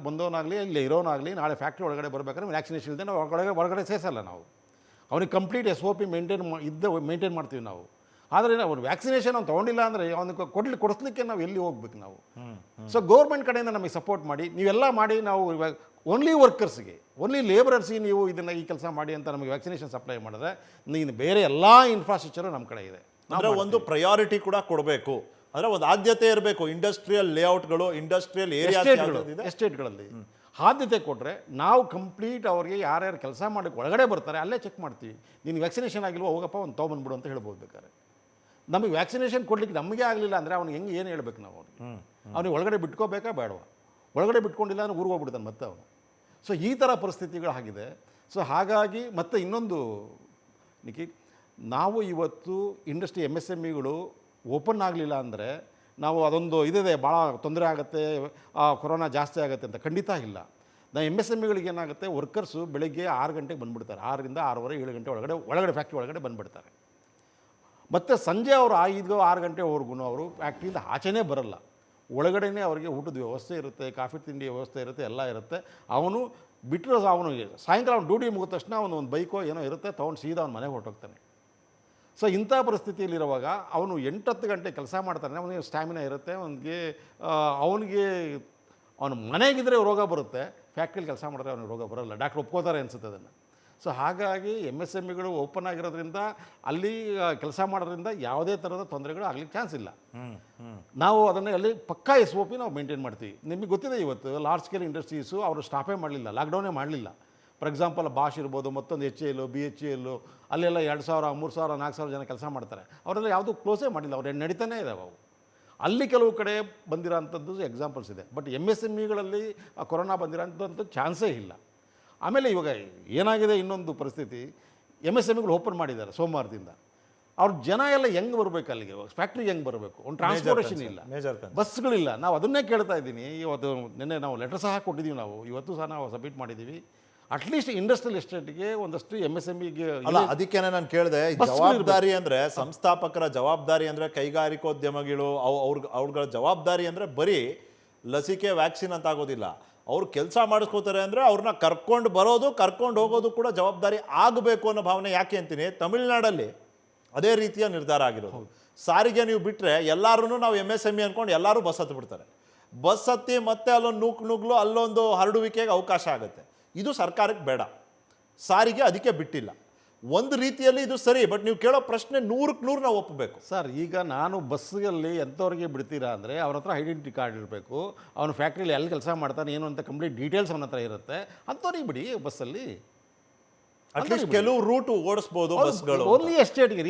ಬಂದವನಾಗಲಿ ಇಲ್ಲಿ ಇರೋನಾಗಲಿ ನಾಳೆ ಫ್ಯಾಕ್ಟ್ರಿ ಒಳಗಡೆ ಬರ್ಬೇಕಾದ್ರೆ ವ್ಯಾಕ್ಸಿನೇಷನ್ ಇಲ್ಲದೆ ನಾವು ಒಳಗಡೆ ಸೇರಿಸಲ್ಲ. ನಾವು ಅವ್ನಿಗೆ ಕಂಪ್ಲೀಟ್ SOP ಮೇಂಟೈನ್ ಮಾಡ್ತೀವಿ ನಾವು. ಆದರೆ ಅವ್ನು ವ್ಯಾಕ್ಸಿನೇಷನ್ ಅವ್ನು ತೊಗೊಂಡಿಲ್ಲ ಅಂದರೆ ಅವ್ನಿಗೆ ಕೊಡಿಸ್ಲಿಕ್ಕೆ ನಾವು ಎಲ್ಲಿ ಹೋಗ್ಬೇಕು ನಾವು? ಸೊ ಗೌರ್ಮೆಂಟ್ ಕಡೆಯಿಂದ ನಮಗೆ ಸಪೋರ್ಟ್ ಮಾಡಿ, ನೀವೆಲ್ಲ ಮಾಡಿ, ನಾವು ಇವಾಗ ಓನ್ಲಿ ವರ್ಕರ್ಸ್ಗೆ, ಓನ್ಲಿ ಲೇಬರರ್ಸ್ಗೆ ನೀವು ಈ ಕೆಲಸ ಮಾಡಿ ಅಂತ ನಮಗೆ ವ್ಯಾಕ್ಸಿನೇಷನ್ ಸಪ್ಲೈ ಮಾಡಿದ್ರೆ ನೀನು ಬೇರೆ ಎಲ್ಲ ಇನ್ಫ್ರಾಸ್ಟ್ರಕ್ಚರು ನಮ್ಮ ಕಡೆ ಇದೆ. ಅಂದರೆ ಒಂದು ಪ್ರಯಾರಿಟಿ ಕೂಡ ಕೊಡಬೇಕು, ಅಂದರೆ ಒಂದು ಆದ್ಯತೆ ಇರಬೇಕು. ಇಂಡಸ್ಟ್ರಿಯಲ್ ಲೇಔಟ್ಗಳು, ಇಂಡಸ್ಟ್ರಿಯಲ್ ಎಸ್ಟೇಟ್ಗಳಲ್ಲಿ ಆದ್ಯತೆ ಕೊಟ್ಟರೆ ನಾವು ಕಂಪ್ಲೀಟ್ ಅವ್ರಿಗೆ ಯಾರ್ಯಾರು ಕೆಲಸ ಮಾಡೋಕ್ಕೆ ಒಳಗಡೆ ಬರ್ತಾರೆ ಅಲ್ಲೇ ಚೆಕ್ ಮಾಡ್ತೀವಿ. ನೀನು ವ್ಯಾಕ್ಸಿನೇಷನ್ ಆಗಿಲ್ವೋ ಹೋಗಪ್ಪ ಒಂದು ತೊಗೊಂಬಂದ್ಬಿಡು ಅಂತ ಹೇಳ್ಬೋದು ಬೇಕಾದ್ರೆ. ನಮಗೆ ವ್ಯಾಕ್ಸಿನೇಷನ್ ಕೊಡ್ಲಿಕ್ಕೆ ನಮಗೆ ಆಗಲಿಲ್ಲ ಅಂದರೆ ಅವ್ನಿಗೆ ಏನು ಹೇಳ್ಬೇಕು ನಾವು? ಅವ್ನಿಗೆ ಒಳಗಡೆ ಬಿಟ್ಕೋಬೇಕಾ ಬೇಡವಾ? ಒಳಗಡೆ ಬಿಟ್ಕೊಂಡಿಲ್ಲ ಅಂದ್ರೆ ಊರಿಗೆ ಹೋಗ್ಬಿಡ್ತಾನೆ ಮತ್ತೆ ಅವನು. ಸೊ ಈ ಥರ ಪರಿಸ್ಥಿತಿಗಳಾಗಿದೆ. ಸೊ ಹಾಗಾಗಿ ಮತ್ತೆ ಇನ್ನೊಂದು ನಾವು ಇವತ್ತು ಇಂಡಸ್ಟ್ರಿ MSMEಗಳು ಓಪನ್ ಆಗಲಿಲ್ಲ ಅಂದರೆ ನಾವು ಅದೊಂದು ಇದಿದೆ, ಭಾಳ ತೊಂದರೆ ಆಗುತ್ತೆ, ಕೊರೋನಾ ಜಾಸ್ತಿ ಆಗುತ್ತೆ ಅಂತ. ಖಂಡಿತ ಇಲ್ಲ. ನಾವು MSMEಗಳಿಗೆ ಏನಾಗುತ್ತೆ, ವರ್ಕರ್ಸು ಬೆಳಗ್ಗೆ 6 ಗಂಟೆಗೆ ಬಂದುಬಿಡ್ತಾರೆ. 6ರಿಂದ 6:30, 7 ಗಂಟೆ ಒಳಗಡೆ ಫ್ಯಾಕ್ಟ್ರಿ ಒಳಗಡೆ ಬಂದುಬಿಡ್ತಾರೆ. ಮತ್ತು ಸಂಜೆ ಅವರು 5-6 ಗಂಟೆವರೆಗೂ ಅವರು ಫ್ಯಾಕ್ಟ್ರಿಯಿಂದ ಆಚೆನೇ ಬರಲ್ಲ. ಒಳಗಡೆನೇ ಅವರಿಗೆ ಊಟದ ವ್ಯವಸ್ಥೆ ಇರುತ್ತೆ, ಕಾಫಿ ತಿಂಡಿ ವ್ಯವಸ್ಥೆ ಇರುತ್ತೆ, ಎಲ್ಲ ಇರುತ್ತೆ. ಅವನು ಬಿಟ್ಟರೆ ಅವನು ಸಾಯಂಕಾಲ ಅವ್ನು ಡ್ಯೂಟಿ ಮುಗಿದ ತಕ್ಷಣ ಒಂದು ಬೈಕೋ ಏನೋ ಇರುತ್ತೆ, ತೊಗೊಂಡು ಸೀದಾ ಅವ್ನು ಮನೆಗೆ ಹೊರಟೋಗ್ತಾನೆ. ಸೊ ಇಂಥ ಪರಿಸ್ಥಿತಿಯಲ್ಲಿರುವಾಗ ಅವನು 8-10 ಗಂಟೆ ಕೆಲಸ ಮಾಡ್ತಾನೆ, ಅವನಿಗೆ ಸ್ಟ್ಯಾಮಿನಾ ಇರುತ್ತೆ, ಅವನಿಗೆ ಅವನು ಮನೆಗಿದ್ರೆ ರೋಗ ಬರುತ್ತೆ, ಫ್ಯಾಕ್ಟ್ರಿಲಿ ಕೆಲಸ ಮಾಡಿದ್ರೆ ಅವನಿಗೆ ರೋಗ ಬರೋಲ್ಲ. ಡಾಕ್ಟ್ರ್ ಒಪ್ಕೋತಾರೆ ಅನಿಸುತ್ತೆ ಅದನ್ನು. ಸೊ ಹಾಗಾಗಿ MSMEಗಳು ಓಪನ್ ಆಗಿರೋದ್ರಿಂದ ಅಲ್ಲಿ ಕೆಲಸ ಮಾಡೋದ್ರಿಂದ ಯಾವುದೇ ಥರದ ತೊಂದರೆಗಳು ಆಗಲಿಕ್ಕೆ ಚಾನ್ಸ್ ಇಲ್ಲ. ನಾವು ಅದನ್ನು ಅಲ್ಲಿ ಪಕ್ಕಾ SOP ನಾವು ಮೇಂಟೈನ್ ಮಾಡ್ತೀವಿ. ನಿಮಗೆ ಗೊತ್ತಿದೆ, ಇವತ್ತು ಲಾರ್ಜ್ ಸ್ಕೇಲ್ ಇಂಡಸ್ಟ್ರೀಸು ಅವರು ಸ್ಟಾಪೇ ಮಾಡಲಿಲ್ಲ, ಲಾಕ್ಡೌನೇ ಮಾಡಲಿಲ್ಲ. ಫಾರ್ ಎಕ್ಸಾಂಪಲ್ ಬಾಷ್ ಇರ್ಬೋದು, ಮತ್ತೊಂದು HAL, BHEL, ಅಲ್ಲೆಲ್ಲ 2000, 3000, 4000 ಜನ ಕೆಲಸ ಮಾಡ್ತಾರೆ. ಅವರೆಲ್ಲ ಯಾವುದೂ ಕ್ಲೋಸೇ ಮಾಡಿಲ್ಲ, ಅವ್ರು ನಡೀತಾನೇ ಇದ್ದಾವೆ ಅವು. ಅಲ್ಲಿ ಕೆಲವು ಕಡೆ ಬಂದಿರೋ ಅಂಥದ್ದು ಎಕ್ಸಾಂಪಲ್ಸ್ ಇದೆ. ಬಟ್ MSMEಗಳಲ್ಲಿ ಕೊರೋನಾ ಬಂದಿರೋಂಥದ್ದು ಚಾನ್ಸೇ ಇಲ್ಲ. ಆಮೇಲೆ ಇವಾಗ ಏನಾಗಿದೆ ಇನ್ನೊಂದು ಪರಿಸ್ಥಿತಿ, MSMEಗಳು ಓಪನ್ ಮಾಡಿದ್ದಾರೆ ಸೋಮವಾರದಿಂದ. ಅವ್ರ ಜನ ಎಲ್ಲ ಹೆಂಗೆ ಬರಬೇಕು ಅಲ್ಲಿಗೆ, ಫ್ಯಾಕ್ಟ್ರಿಗೆ ಹೆಂಗೆ ಬರಬೇಕು? ಒಂದು ಟ್ರಾನ್ಸ್ಪೋರ್ಟೇಷನ್ ಇಲ್ಲ, ಬಸ್ಗಳಿಲ್ಲ. ನಾವು ಅದನ್ನೇ ಕೇಳ್ತಾ ಇದ್ದೀನಿ. ಇವತ್ತು ನಿನ್ನೆ ನಾವು ಲೆಟರ್ ಸಹ ಕೊಟ್ಟಿದ್ದೀವಿ, ನಾವು ಇವತ್ತು ಸಹ ನಾವು ಸಬ್ಮಿಟ್ ಮಾಡಿದ್ದೀವಿ. ಅಟ್ಲೀಸ್ಟ್ ಇಂಡಸ್ಟ್ರಿಯಲ್ ಎಸ್ಟೇಟ್ಗೆ ಒಂದಷ್ಟು MSMEಗೆ ಅಲ್ಲ, ಅದಕ್ಕೇನೆ ನಾನು ಕೇಳಿದೆ. ಜವಾಬ್ದಾರಿ ಅಂದರೆ ಸಂಸ್ಥಾಪಕರ ಜವಾಬ್ದಾರಿ ಅಂದರೆ ಕೈಗಾರಿಕೋದ್ಯಮಗಳು ಅವ್ರಗಳ ಜವಾಬ್ದಾರಿ ಅಂದರೆ ಬರೀ ಲಸಿಕೆ ವ್ಯಾಕ್ಸಿನ್ ಅಂತ ಆಗೋದಿಲ್ಲ. ಅವ್ರು ಕೆಲಸ ಮಾಡಿಸ್ಕೋತಾರೆ ಅಂದರೆ ಅವ್ರನ್ನ ಕರ್ಕೊಂಡು ಬರೋದು, ಕರ್ಕೊಂಡು ಹೋಗೋದು ಕೂಡ ಜವಾಬ್ದಾರಿ ಆಗಬೇಕು ಅನ್ನೋ ಭಾವನೆ. ಯಾಕೆ ಅಂತೀನಿ, ತಮಿಳ್ನಾಡಲ್ಲಿ ಅದೇ ರೀತಿಯ ನಿರ್ಧಾರ ಆಗಿರೋದು. ಸಾರಿಗೆ ನೀವು ಬಿಟ್ಟರೆ ಎಲ್ಲರೂ ನಾವು MSME ಅಂದ್ಕೊಂಡು ಎಲ್ಲರೂ ಬಸ್ ಹತ್ತಿ ಬಿಡ್ತಾರೆ. ಬಸ್ ಹತ್ತಿ ಮತ್ತೆ ಅಲ್ಲೊಂದು ನುಗ್ಲು ಅಲ್ಲೊಂದು ಹರಡುವಿಕೆಗೆ ಅವಕಾಶ ಆಗುತ್ತೆ. ಇದು ಸರ್ಕಾರಕ್ಕೆ ಬೇಡ, ಸಾರಿಗೆ ಅದಕ್ಕೆ ಬಿಟ್ಟಿಲ್ಲ. ಒಂದು ರೀತಿಯಲ್ಲಿ ಇದು ಸರಿ, ಬಟ್ ನೀವು ಕೇಳೋ ಪ್ರಶ್ನೆ 100ಕ್ಕೆ 100 ನಾವು ಒಪ್ಪಬೇಕು. ಸರ್, ಈಗ ನಾನು ಬಸ್ಸಲ್ಲಿ ಎಂಥವ್ರಿಗೆ ಬಿಡ್ತೀರಾ ಅಂದರೆ ಅವ್ರ ಹತ್ರ ಐಡೆಂಟಿಟಿ ಕಾರ್ಡ್ ಇರಬೇಕು, ಅವನು ಫ್ಯಾಕ್ಟ್ರಿಲಿ ಎಲ್ಲಿ ಕೆಲಸ ಮಾಡ್ತಾನೆ ಏನು ಅಂತ ಕಂಪ್ಲೀಟ್ ಡೀಟೇಲ್ಸ್ ಅವನ ಹತ್ರ ಇರುತ್ತೆ. ಅಂಥವ್ರಿಗೆ ಬಿಡಿ ಬಸ್ಸಲ್ಲಿ. ಅಟ್ಲೀಸ್ಟ್ ಕೆಲವು ರೂಟ್ ಓಡಿಸ್ಬೋದು ಬಸ್ಗಳು. ಓನ್ಲಿ ಎಸ್ಟೇಟ್ಗೆ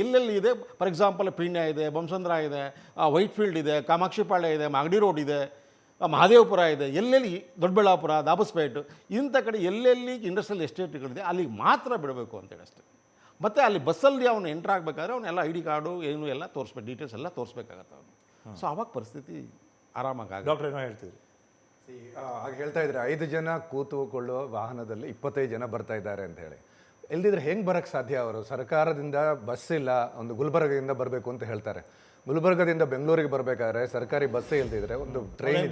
ಎಲ್ಲೆಲ್ಲಿ ಇದೆ, ಫಾರ್ ಎಕ್ಸಾಂಪಲ್ ಪಿಣ್ಯ ಇದೆ, ಬೊಮ್ಮಸಂದ್ರ ಇದೆ, ವೈಟ್ ಫೀಲ್ಡ್ ಇದೆ, ಕಾಮಾಕ್ಷಿಪಾಳ್ಯ ಇದೆ, ಮಾಗಡಿ ರೋಡ್ ಇದೆ, ಮಹಾದೇವಪುರ ಇದೆ, ಎಲ್ಲೆಲ್ಲಿ ದೊಡ್ಡಬಳ್ಳಾಪುರ, ದಾಬಸ್ಪೇಟು, ಇಂಥ ಕಡೆ ಎಲ್ಲೆಲ್ಲಿ ಇಂಡಸ್ಟ್ರಿಯಲ್ ಎಸ್ಟೇಟ್ಗಳಿದೆ ಅಲ್ಲಿಗೆ ಮಾತ್ರ ಬಿಡಬೇಕು ಅಂತೇಳಿ ಅಷ್ಟೇ. ಮತ್ತು ಅಲ್ಲಿ ಬಸ್ಸಲ್ಲಿ ಅವನು ಎಂಟ್ರ್ ಆಗಬೇಕಾದ್ರೆ ಅವನ್ನೆಲ್ಲ ID ಕಾರ್ಡು ಏನು ಎಲ್ಲ ತೋರಿಸ್ಬೇಕು, ಡೀಟೇಲ್ಸ್ ಎಲ್ಲ ತೋರಿಸ್ಬೇಕಾಗತ್ತೆ ಅವನು. ಸೊ ಆವಾಗ ಪರಿಸ್ಥಿತಿ ಆರಾಮಾಗಿ. ಡಾಕ್ಟರ್ ಏನೋ ಹೇಳ್ತೀವಿ, ಆಗ ಹೇಳ್ತಾ ಇದ್ರೆ 5 ಜನ ಕೂತುಕೊಳ್ಳುವ ವಾಹನದಲ್ಲಿ 25 ಜನ ಬರ್ತಾ ಇದ್ದಾರೆ ಅಂತ ಹೇಳಿ. ಇಲ್ದಿದ್ರೆ ಹೆಂಗೆ ಬರೋಕ್ಕೆ ಸಾಧ್ಯ? ಅವರು ಸರ್ಕಾರದಿಂದ ಬಸ್ ಇಲ್ಲ, ಒಂದು ಗುಲ್ಬರ್ಗದಿಂದ ಬರಬೇಕು ಅಂತ ಹೇಳ್ತಾರೆ. ಗುಲ್ಬರ್ಗದಿಂದ ಬೆಂಗಳೂರಿಗೆ ಬರಬೇಕಾದ್ರೆ ಸರ್ಕಾರಿ ಬಸ್ಸೇ ಇಲ್ದಿದ್ರೆ ಒಂದು ಟ್ರೈನ್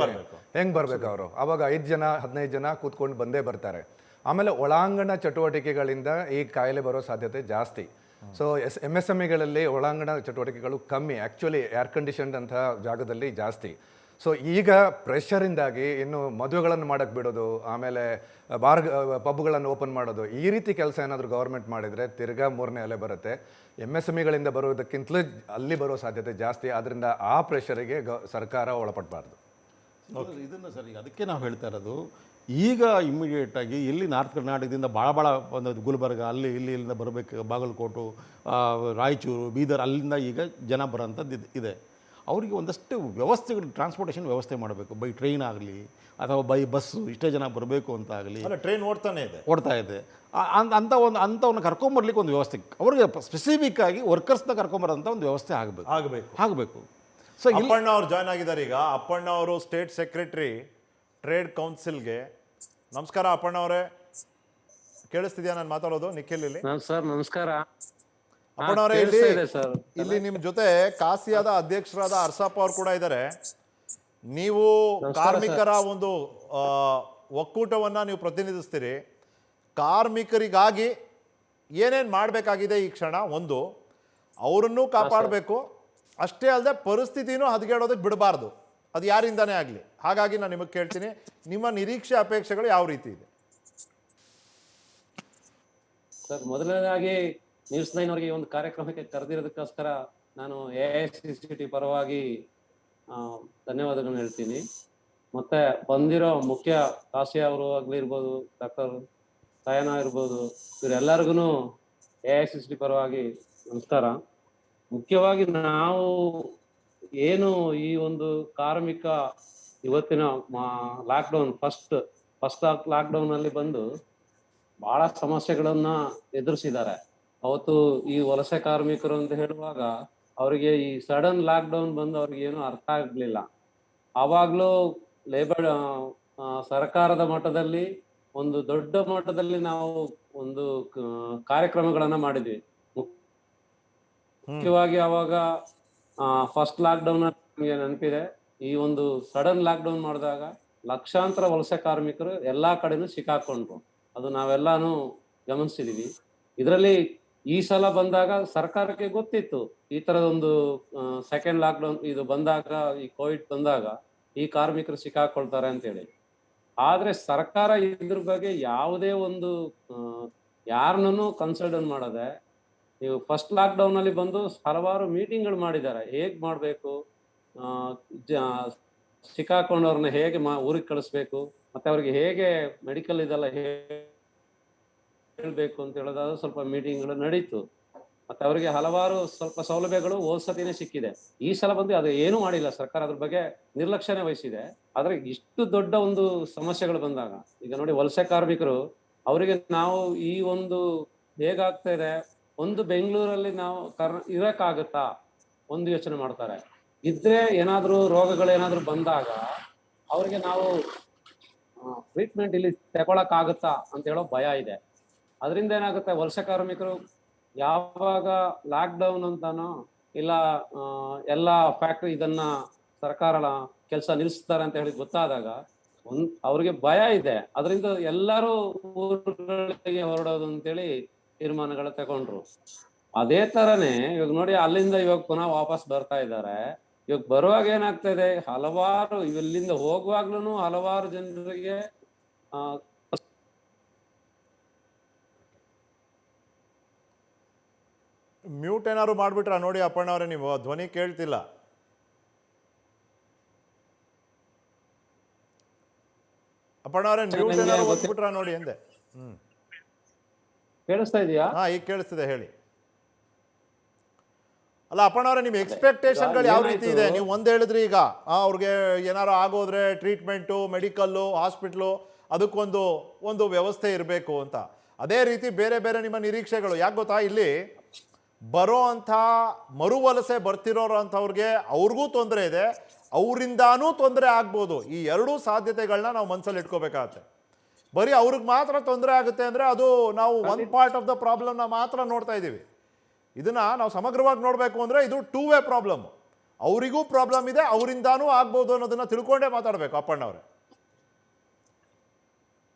ಹೆಂಗೆ ಬರಬೇಕು ಅವರು? ಆವಾಗ 5 ಜನ 15 ಜನ ಕೂತ್ಕೊಂಡು ಬಂದೇ ಬರ್ತಾರೆ. ಆಮೇಲೆ ಒಳಾಂಗಣ ಚಟುವಟಿಕೆಗಳಿಂದ ಈ ಕಾಯಿಲೆ ಬರೋ ಸಾಧ್ಯತೆ ಜಾಸ್ತಿ. ಸೊ MSMEಗಳಲ್ಲಿ ಒಳಾಂಗಣ ಚಟುವಟಿಕೆಗಳು ಕಮ್ಮಿ, ಆ್ಯಕ್ಚುಲಿ ಏರ್ ಕಂಡೀಷನ್ಡ್ ಅಂತಹ ಜಾಗದಲ್ಲಿ ಜಾಸ್ತಿ. ಸೊ ಈಗ ಪ್ರೆಷರಿಂದಾಗಿ ಇನ್ನು ಮದುವೆಗಳನ್ನು ಮಾಡಕ್ಕೆ ಬಿಡೋದು, ಆಮೇಲೆ ಪಬ್ಗಳನ್ನು ಓಪನ್ ಮಾಡೋದು, ಈ ರೀತಿ ಕೆಲಸ ಏನಾದರೂ ಗೌರ್ಮೆಂಟ್ ಮಾಡಿದರೆ ತಿರ್ಗಾ 3ನೇ ಅಲೆ ಬರುತ್ತೆ. MSMEಗಳಿಂದ ಬರುವುದಕ್ಕಿಂತಲೂ ಅಲ್ಲಿ ಬರೋ ಸಾಧ್ಯತೆ ಜಾಸ್ತಿ. ಆದ್ದರಿಂದ ಆ ಪ್ರೆಷರಿಗೆ ಸರ್ಕಾರ ಒಳಪಡಬಾರ್ದು. ಇದನ್ನು ಸರ್, ಈಗ ಅದಕ್ಕೆ ನಾವು ಹೇಳ್ತಾ ಇರೋದು, ಈಗ ಇಮ್ಮಿಡಿಯೇಟಾಗಿ ಎಲ್ಲಿ ನಾರ್ತ್ ಕರ್ನಾಟಕದಿಂದ ಭಾಳ ಒಂದು ಗುಲ್ಬರ್ಗ ಅಲ್ಲಿ ಇಲ್ಲಿಂದ ಬರಬೇಕು, ಬಾಗಲಕೋಟು, ರಾಯಚೂರು, ಬೀದರ್, ಅಲ್ಲಿಂದ ಈಗ ಜನ ಬರೋಂಥದ್ದು ಇದೆ. ಅವರಿಗೆ ಒಂದಷ್ಟು ವ್ಯವಸ್ಥೆಗಳು, ಟ್ರಾನ್ಸ್ಪೋರ್ಟೇಷನ್ ವ್ಯವಸ್ಥೆ ಮಾಡಬೇಕು. ಬೈ ಟ್ರೈನ್ ಆಗಲಿ ಅಥವಾ ಬೈ ಬಸ್ಸು, ಇಷ್ಟೇ ಜನ ಬರಬೇಕು ಅಂತ ಆಗಲಿ. ಟ್ರೈನ್ ಓಡ್ತಾ ಇದೆ. ಅಂಥವನ್ನು ಕರ್ಕೊಂಬರ್ಲಿಕ್ಕೆ ಒಂದು ವ್ಯವಸ್ಥೆ, ಅವ್ರಿಗೆ ಸ್ಪೆಸಿಫಿಕ್ ಆಗಿ ವರ್ಕರ್ಸ್ನ ಕರ್ಕೊಂಬರೋಂಥ ಒಂದು ವ್ಯವಸ್ಥೆ ಆಗಬೇಕು. ಸೊ ಅಪ್ಪಣ್ಣ ಅವ್ರು ಜಾಯ್ನ್ ಆಗಿದ್ದಾರೆ ಈಗ. ಅಪ್ಪಣ್ಣ ಅವರು ಸ್ಟೇಟ್ ಸೆಕ್ರೆಟರಿ ಟ್ರೇಡ್ ಕೌನ್ಸಿಲ್ಗೆ. ನಮಸ್ಕಾರ ಅಪ್ಪಣ್ಣ ಅವರೇ, ಕೇಳಿಸ್ತಿದ್ಯಾ ನಾನು ಮಾತಾಡೋದು? ನಿಖಿಲ್ ಇಲ್ಲಿ. ಸರ್ ನಮಸ್ಕಾರ. ಅಪ್ಪಣ್ಣ ಅವರೇ, ಇಲ್ಲಿ ನಿಮ್ ಜೊತೆ ಕಾಸಿಯಾದ ಅಧ್ಯಕ್ಷರಾದ ಅರ್ಸಪ್ಪ ಅವ್ರು ಕೂಡ ಇದ್ದಾರೆ. ನೀವು ಕಾರ್ಮಿಕರ ಒಂದು ಒಕ್ಕೂಟವನ್ನ ನೀವು ಪ್ರತಿನಿಧಿಸ್ತೀರಿ. ಕಾರ್ಮಿಕರಿಗಾಗಿ ಏನೇನು ಮಾಡಬೇಕಾಗಿದೆ ಈ ಕ್ಷಣ? ಒಂದು, ಅವರನ್ನು ಕಾಪಾಡಬೇಕು, ಅಷ್ಟೇ ಅಲ್ಲದೆ ಪರಿಸ್ಥಿತಿನೂ ಹದಗೆಡೋದಕ್ಕೆ ಬಿಡಬಾರ್ದು, ಅದು ಯಾರಿಂದಾನೇ ಆಗಲಿ. ಹಾಗಾಗಿ ನಾನು ನಿಮಗೆ ಕೇಳ್ತೀನಿ, ನಿಮ್ಮ ನಿರೀಕ್ಷೆ ಅಪೇಕ್ಷೆಗಳು ಯಾವ ರೀತಿ ಇದೆ? ಸರ್, ಮೊದಲನೇದಾಗಿ ನ್ಯೂಸ್ 9 ಅವರಿಗೆ ಒಂದು ಕಾರ್ಯಕ್ರಮಕ್ಕೆ ಕರೆದಿರೋದಕ್ಕೋಸ್ಕರ ನಾನು AICCT ಪರವಾಗಿ ಧನ್ಯವಾದಗಳನ್ನ ಹೇಳ್ತೀನಿ. ಮತ್ತೆ ಬಂದಿರೋ ಮುಖ್ಯ ಕಾಸಿಯಾ ಅವರು ಆಗ್ಲಿರ್ಬೋದು, ಡಾಕ್ಟರ್ ಸಯನಾ ಇರ್ಬೋದು, ಇವರೆಲ್ಲರಿಗೂ AICCT ಪರವಾಗಿ ನಮಸ್ಕಾರ. ಮುಖ್ಯವಾಗಿ ನಾವು ಏನು ಈ ಒಂದು ಕಾರ್ಮಿಕ ಇವತ್ತಿನ ಲಾಕ್ಡೌನ್ ಫಸ್ಟ್ ಲಾಕ್ಡೌನ್ ಅಲ್ಲಿ ಬಂದು ಬಹಳ ಸಮಸ್ಯೆಗಳನ್ನ ಎದುರಿಸಿದ್ದಾರೆ. ಅವತ್ತು ಈ ವಲಸೆ ಕಾರ್ಮಿಕರು ಅಂತ ಹೇಳುವಾಗ ಅವರಿಗೆ ಈ ಸಡನ್ ಲಾಕ್ಡೌನ್ ಬಂದು ಅವ್ರಿಗೆ ಏನು ಅರ್ಥ ಆಗ್ಲಿಲ್ಲ. ಆವಾಗ್ಲೂ ಲೇಬರ್ ಸರ್ಕಾರದ ಮಟ್ಟದಲ್ಲಿ ಒಂದು ದೊಡ್ಡ ಮಟ್ಟದಲ್ಲಿ ನಾವು ಒಂದು ಕಾರ್ಯಕ್ರಮಗಳನ್ನ ಮಾಡಿದ್ವಿ. ಮುಖ್ಯವಾಗಿ ಅವಾಗ ಫಸ್ಟ್ ಲಾಕ್ಡೌನ್ ನಮಗೆ ನೆನಪಿದೆ. ಈ ಒಂದು ಸಡನ್ ಲಾಕ್ಡೌನ್ ಮಾಡಿದಾಗ ಲಕ್ಷಾಂತರ ವಲಸೆ ಕಾರ್ಮಿಕರು ಎಲ್ಲಾ ಕಡೆನೂ ಸಿಕ್ಕಾಕೊಂಡ್ರು. ಅದು ನಾವೆಲ್ಲಾನು ಗಮನಿಸಿದೀವಿ. ಇದರಲ್ಲಿ ಈ ಸಲ ಬಂದಾಗ ಸರ್ಕಾರಕ್ಕೆ ಗೊತ್ತಿತ್ತು ಈ ತರದೊಂದು ಸೆಕೆಂಡ್ ಲಾಕ್ಡೌನ್ ಇದು ಬಂದಾಗ, ಈ ಕೋವಿಡ್ ಬಂದಾಗ ಈ ಕಾರ್ಮಿಕರು ಸಿಕ್ಕಾಕೊಳ್ತಾರೆ ಅಂತೇಳಿ. ಆದ್ರೆ ಸರ್ಕಾರ ಇದ್ರ ಬಗ್ಗೆ ಯಾವುದೇ ಒಂದು ಯಾರನ್ನೂ ಕನ್ಸಲ್ಟ್ ಮಾಡದೆ ನೀವು ಫಸ್ಟ್ ಲಾಕ್ಡೌನ್ ಅಲ್ಲಿ ಬಂದು ಹಲವಾರು ಮೀಟಿಂಗ್ಗಳು ಮಾಡಿದ್ದಾರೆ. ಹೇಗ್ ಮಾಡ್ಬೇಕು, ಸಿಕ್ಕಾಕೊಂಡವ್ರನ್ನ ಹೇಗೆ ಊರಿಗೆ ಕಳಿಸ್ಬೇಕು, ಮತ್ತೆ ಅವ್ರಿಗೆ ಹೇಗೆ ಮೆಡಿಕಲ್ ಇದೆಲ್ಲ ಹೇಳ್ಬೇಕು ಅಂತ ಹೇಳೋದಾದ್ರೆ ಸ್ವಲ್ಪ ಮೀಟಿಂಗ್ಗಳು ನಡೀತು. ಮತ್ತೆ ಅವರಿಗೆ ಹಲವಾರು ಸ್ವಲ್ಪ ಸೌಲಭ್ಯಗಳು ಹೋದ್ಸತಿನೇ ಸಿಕ್ಕಿದೆ. ಈ ಸಲ ಬಂದು ಅದು ಏನೂ ಮಾಡಿಲ್ಲ ಸರ್ಕಾರ, ಅದ್ರ ಬಗ್ಗೆ ನಿರ್ಲಕ್ಷ್ಯನೇ ವಹಿಸಿದೆ. ಆದ್ರೆ ಇಷ್ಟು ದೊಡ್ಡ ಒಂದು ಸಮಸ್ಯೆಗಳು ಬಂದಾಗ ಈಗ ನೋಡಿ, ವಲಸೆ ಕಾರ್ಮಿಕರು ಅವರಿಗೆ ನಾವು ಈ ಒಂದು ಹೇಗಾಗ್ತಾ ಇದೆ, ಒಂದು ಬೆಂಗಳೂರಲ್ಲಿ ನಾವು ಇರಕ್ಕಾಗತ್ತಾ ಒಂದು ಯೋಚನೆ ಮಾಡ್ತಾರೆ. ಇದ್ರೆ ಏನಾದ್ರು ರೋಗಗಳೇನಾದ್ರು ಬಂದಾಗ ಅವ್ರಿಗೆ ನಾವು ಟ್ರೀಟ್ಮೆಂಟ್ ಇಲ್ಲಿ ತಗೊಳಕ್ ಆಗುತ್ತಾ ಅಂತ ಹೇಳೋ ಭಯ ಇದೆ. ಅದರಿಂದ ಏನಾಗುತ್ತೆ, ವಲಸೆ ಕಾರ್ಮಿಕರು ಯಾವಾಗ ಲಾಕ್ಡೌನ್ ಅಂತಾನೋ ಇಲ್ಲ ಎಲ್ಲಾ ಫ್ಯಾಕ್ಟ್ರಿ ಇದನ್ನ ಸರ್ಕಾರ ಕೆಲಸ ನಿಲ್ಲಿಸ್ತಾರೆ ಅಂತ ಹೇಳಿ ಗೊತ್ತಾದಾಗ ಅವ್ರಿಗೆ ಭಯ ಇದೆ. ಅದರಿಂದ ಎಲ್ಲರೂ ಊರುಗಳಿಗೆ ಹೊರಡೋದು ಅಂತೇಳಿ ತೀರ್ಮಾನಗಳು ತಗೊಂಡ್ರು. ಅದೇ ತರನೇ ಇವಾಗ ನೋಡಿ, ಅಲ್ಲಿಂದ ಇವಾಗ ಪುನಃ ವಾಪಸ್ ಬರ್ತಾ ಇದ್ದಾರೆ. ಇವಾಗ ಬರುವಾಗ ಏನಾಗ್ತಾ ಇದೆ, ಹಲವಾರು ಇಲ್ಲಿಂದ ಹೋಗುವಾಗ್ಲೂ ಹಲವಾರು ಜನರಿಗೆ ಮ್ಯೂಟ್ ಏನಾದ್ರು ಮಾಡ್ಬಿಟ್ರ ನೋಡಿ ಅಪ್ಪಣ್ಣ ಅವರೇ, ನೀವು ಧ್ವನಿ ಕೇಳ್ತಿಲ್ಲ. ಅಪ್ಪಣ್ಣ ಅವರೇ, ಮ್ಯೂಟ್ ಏನಾದ್ರು ಒತ್ಬಿಟ್ರ ನೋಡಿ ಎಂದೆ. ಕೇಳಿಸ್ತಾ ಇದೆಯಾ? ಹಾ, ಈಗ ಕೇಳಿಸ್ತಿದೆ, ಹೇಳಿ. ಅಲ್ಲ ಅಪ್ಪಣ್ಣ ಅವರೇ, ನಿಮ್ಮ ಎಕ್ಸ್ಪೆಕ್ಟೇಷನ್ಗಳು ಯಾವ ರೀತಿ ಇದೆ? ನೀವು ಒಂದ್ ಹೇಳಿದ್ರಿ, ಈಗ ಅವ್ರಿಗೆ ಏನಾರು ಆಗೋದ್ರೆ ಟ್ರೀಟ್ಮೆಂಟು, ಮೆಡಿಕಲ್ಲು, ಹಾಸ್ಪಿಟ್ಲು, ಅದಕ್ಕೊಂದು ಒಂದು ವ್ಯವಸ್ಥೆ ಇರಬೇಕು ಅಂತ. ಅದೇ ರೀತಿ ಬೇರೆ ಬೇರೆ ನಿಮ್ಮ ನಿರೀಕ್ಷೆಗಳು ಯಾಕೆ ಗೊತ್ತಾ? ಇಲ್ಲಿ ಬರೋ ಅಂಥ ಮರುವಲಸೆ ಬರ್ತಿರೋರು ಅಂಥವ್ರಿಗೆ ಅವ್ರಿಗೂ ತೊಂದರೆ ಇದೆ, ಅವರಿಂದಾನೂ ತೊಂದರೆ ಆಗ್ಬೋದು. ಈ ಎರಡೂ ಸಾಧ್ಯತೆಗಳನ್ನ ನಾವು ಮನಸ್ಸಲ್ಲಿ ಇಟ್ಕೋಬೇಕಾಗತ್ತೆ. ಬರೀ ಅವ್ರಿಗೆ ಮಾತ್ರ ತೊಂದರೆ ಆಗುತ್ತೆ ಅಂದರೆ ಅದು ನಾವು ಒನ್ ಪಾರ್ಟ್ ಆಫ್ ದ ಪ್ರಾಬ್ಲಮ್ನ ಮಾತ್ರ ನೋಡ್ತಾ ಇದ್ದೀವಿ. ಇದನ್ನ ನಾವು ಸಮಗ್ರವಾಗಿ ನೋಡಬೇಕು ಅಂದರೆ ಇದು 2 ವೇ ಪ್ರಾಬ್ಲಮ್. ಅವರಿಗೂ ಪ್ರಾಬ್ಲಮ್ ಇದೆ, ಅವರಿಂದಾನೂ ಆಗ್ಬೋದು ಅನ್ನೋದನ್ನ ತಿಳ್ಕೊಂಡೇ ಮಾತಾಡಬೇಕು ಅಪ್ಪಣ್ಣ ಅವರೇ.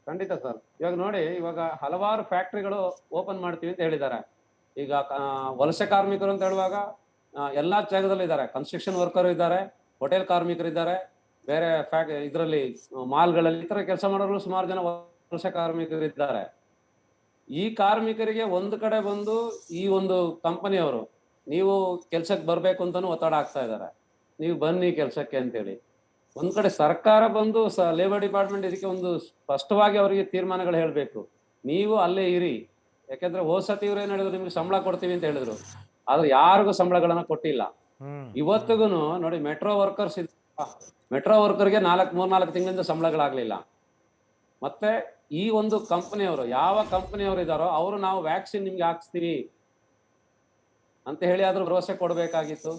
ಖಂಡಿತ ಸರ್. ಇವಾಗ ನೋಡಿ, ಇವಾಗ ಹಲವಾರು ಫ್ಯಾಕ್ಟ್ರಿಗಳು ಓಪನ್ ಮಾಡ್ತೀವಿ ಅಂತ ಹೇಳಿದ್ದಾರೆ. ಈಗ ವಲಸೆ ಕಾರ್ಮಿಕರು ಅಂತ ಹೇಳುವಾಗ ಎಲ್ಲಾ ಜಾಗದಲ್ಲಿ ಇದ್ದಾರೆ. ಕನ್ಸ್ಟ್ರಕ್ಷನ್ ವರ್ಕರ್ ಇದ್ದಾರೆ, ಹೋಟೆಲ್ ಕಾರ್ಮಿಕರು ಇದ್ದಾರೆ, ಬೇರೆ ಇದರಲ್ಲಿ ಮಾಲ್ಗಳಲ್ಲಿ ಈ ತರ ಕೆಲಸ ಮಾಡೋರು ಸುಮಾರು ಜನ ವಲಸೆ ಕಾರ್ಮಿಕರಿದ್ದಾರೆ. ಈ ಕಾರ್ಮಿಕರಿಗೆ ಒಂದು ಕಡೆ ಬಂದು ಈ ಒಂದು ಕಂಪನಿಯವರು ನೀವು ಕೆಲ್ಸಕ್ಕೆ ಬರ್ಬೇಕು ಅಂತಾನು ಒತ್ತಡ ಆಗ್ತಾ ಇದ್ದಾರೆ, ನೀವು ಬನ್ನಿ ಕೆಲ್ಸಕ್ಕೆ ಅಂತೇಳಿ. ಒಂದ್ ಕಡೆ ಸರ್ಕಾರ ಬಂದು ಲೇಬರ್ ಡಿಪಾರ್ಟ್ಮೆಂಟ್ ಇದಕ್ಕೆ ಒಂದು ಸ್ಪಷ್ಟವಾಗಿ ಅವರಿಗೆ ತೀರ್ಮಾನಗಳು ಹೇಳ್ಬೇಕು, ನೀವು ಅಲ್ಲೇ ಇರಿ. ಯಾಕಂದ್ರೆ ಹೋದ್ಸತಿ ಇವ್ರು ಏನ್ ಹೇಳಿದ್ರು, ನಿಮ್ಗೆ ಸಂಬಳ ಕೊಡ್ತೀವಿ ಅಂತ ಹೇಳಿದ್ರು, ಆದ್ರೆ ಯಾರಿಗೂ ಸಂಬಳಗಳನ್ನ ಕೊಟ್ಟಿಲ್ಲ. ಇವತ್ತಿಗೂ ನೋಡಿ, ಮೆಟ್ರೋ ವರ್ಕರ್ಗೆ 4 ತಿಂಗಳಿಂದ ಸಂಬಳಗಳಾಗ್ಲಿಲ್ಲ. ಮತ್ತೆ ಈ ಒಂದು ಕಂಪನಿಯವರು, ಯಾವ ಕಂಪನಿಯವರು ಇದಾರೋ ಅವರು ನಾವು ವ್ಯಾಕ್ಸಿನ್ ನಿಮ್ಗೆ ಹಾಕ್ಸ್ತೀವಿ ಅಂತ ಹೇಳಿ ಆದ್ರೂ ಭರವಸೆ ಕೊಡ್ಬೇಕಾಗಿತ್ತು,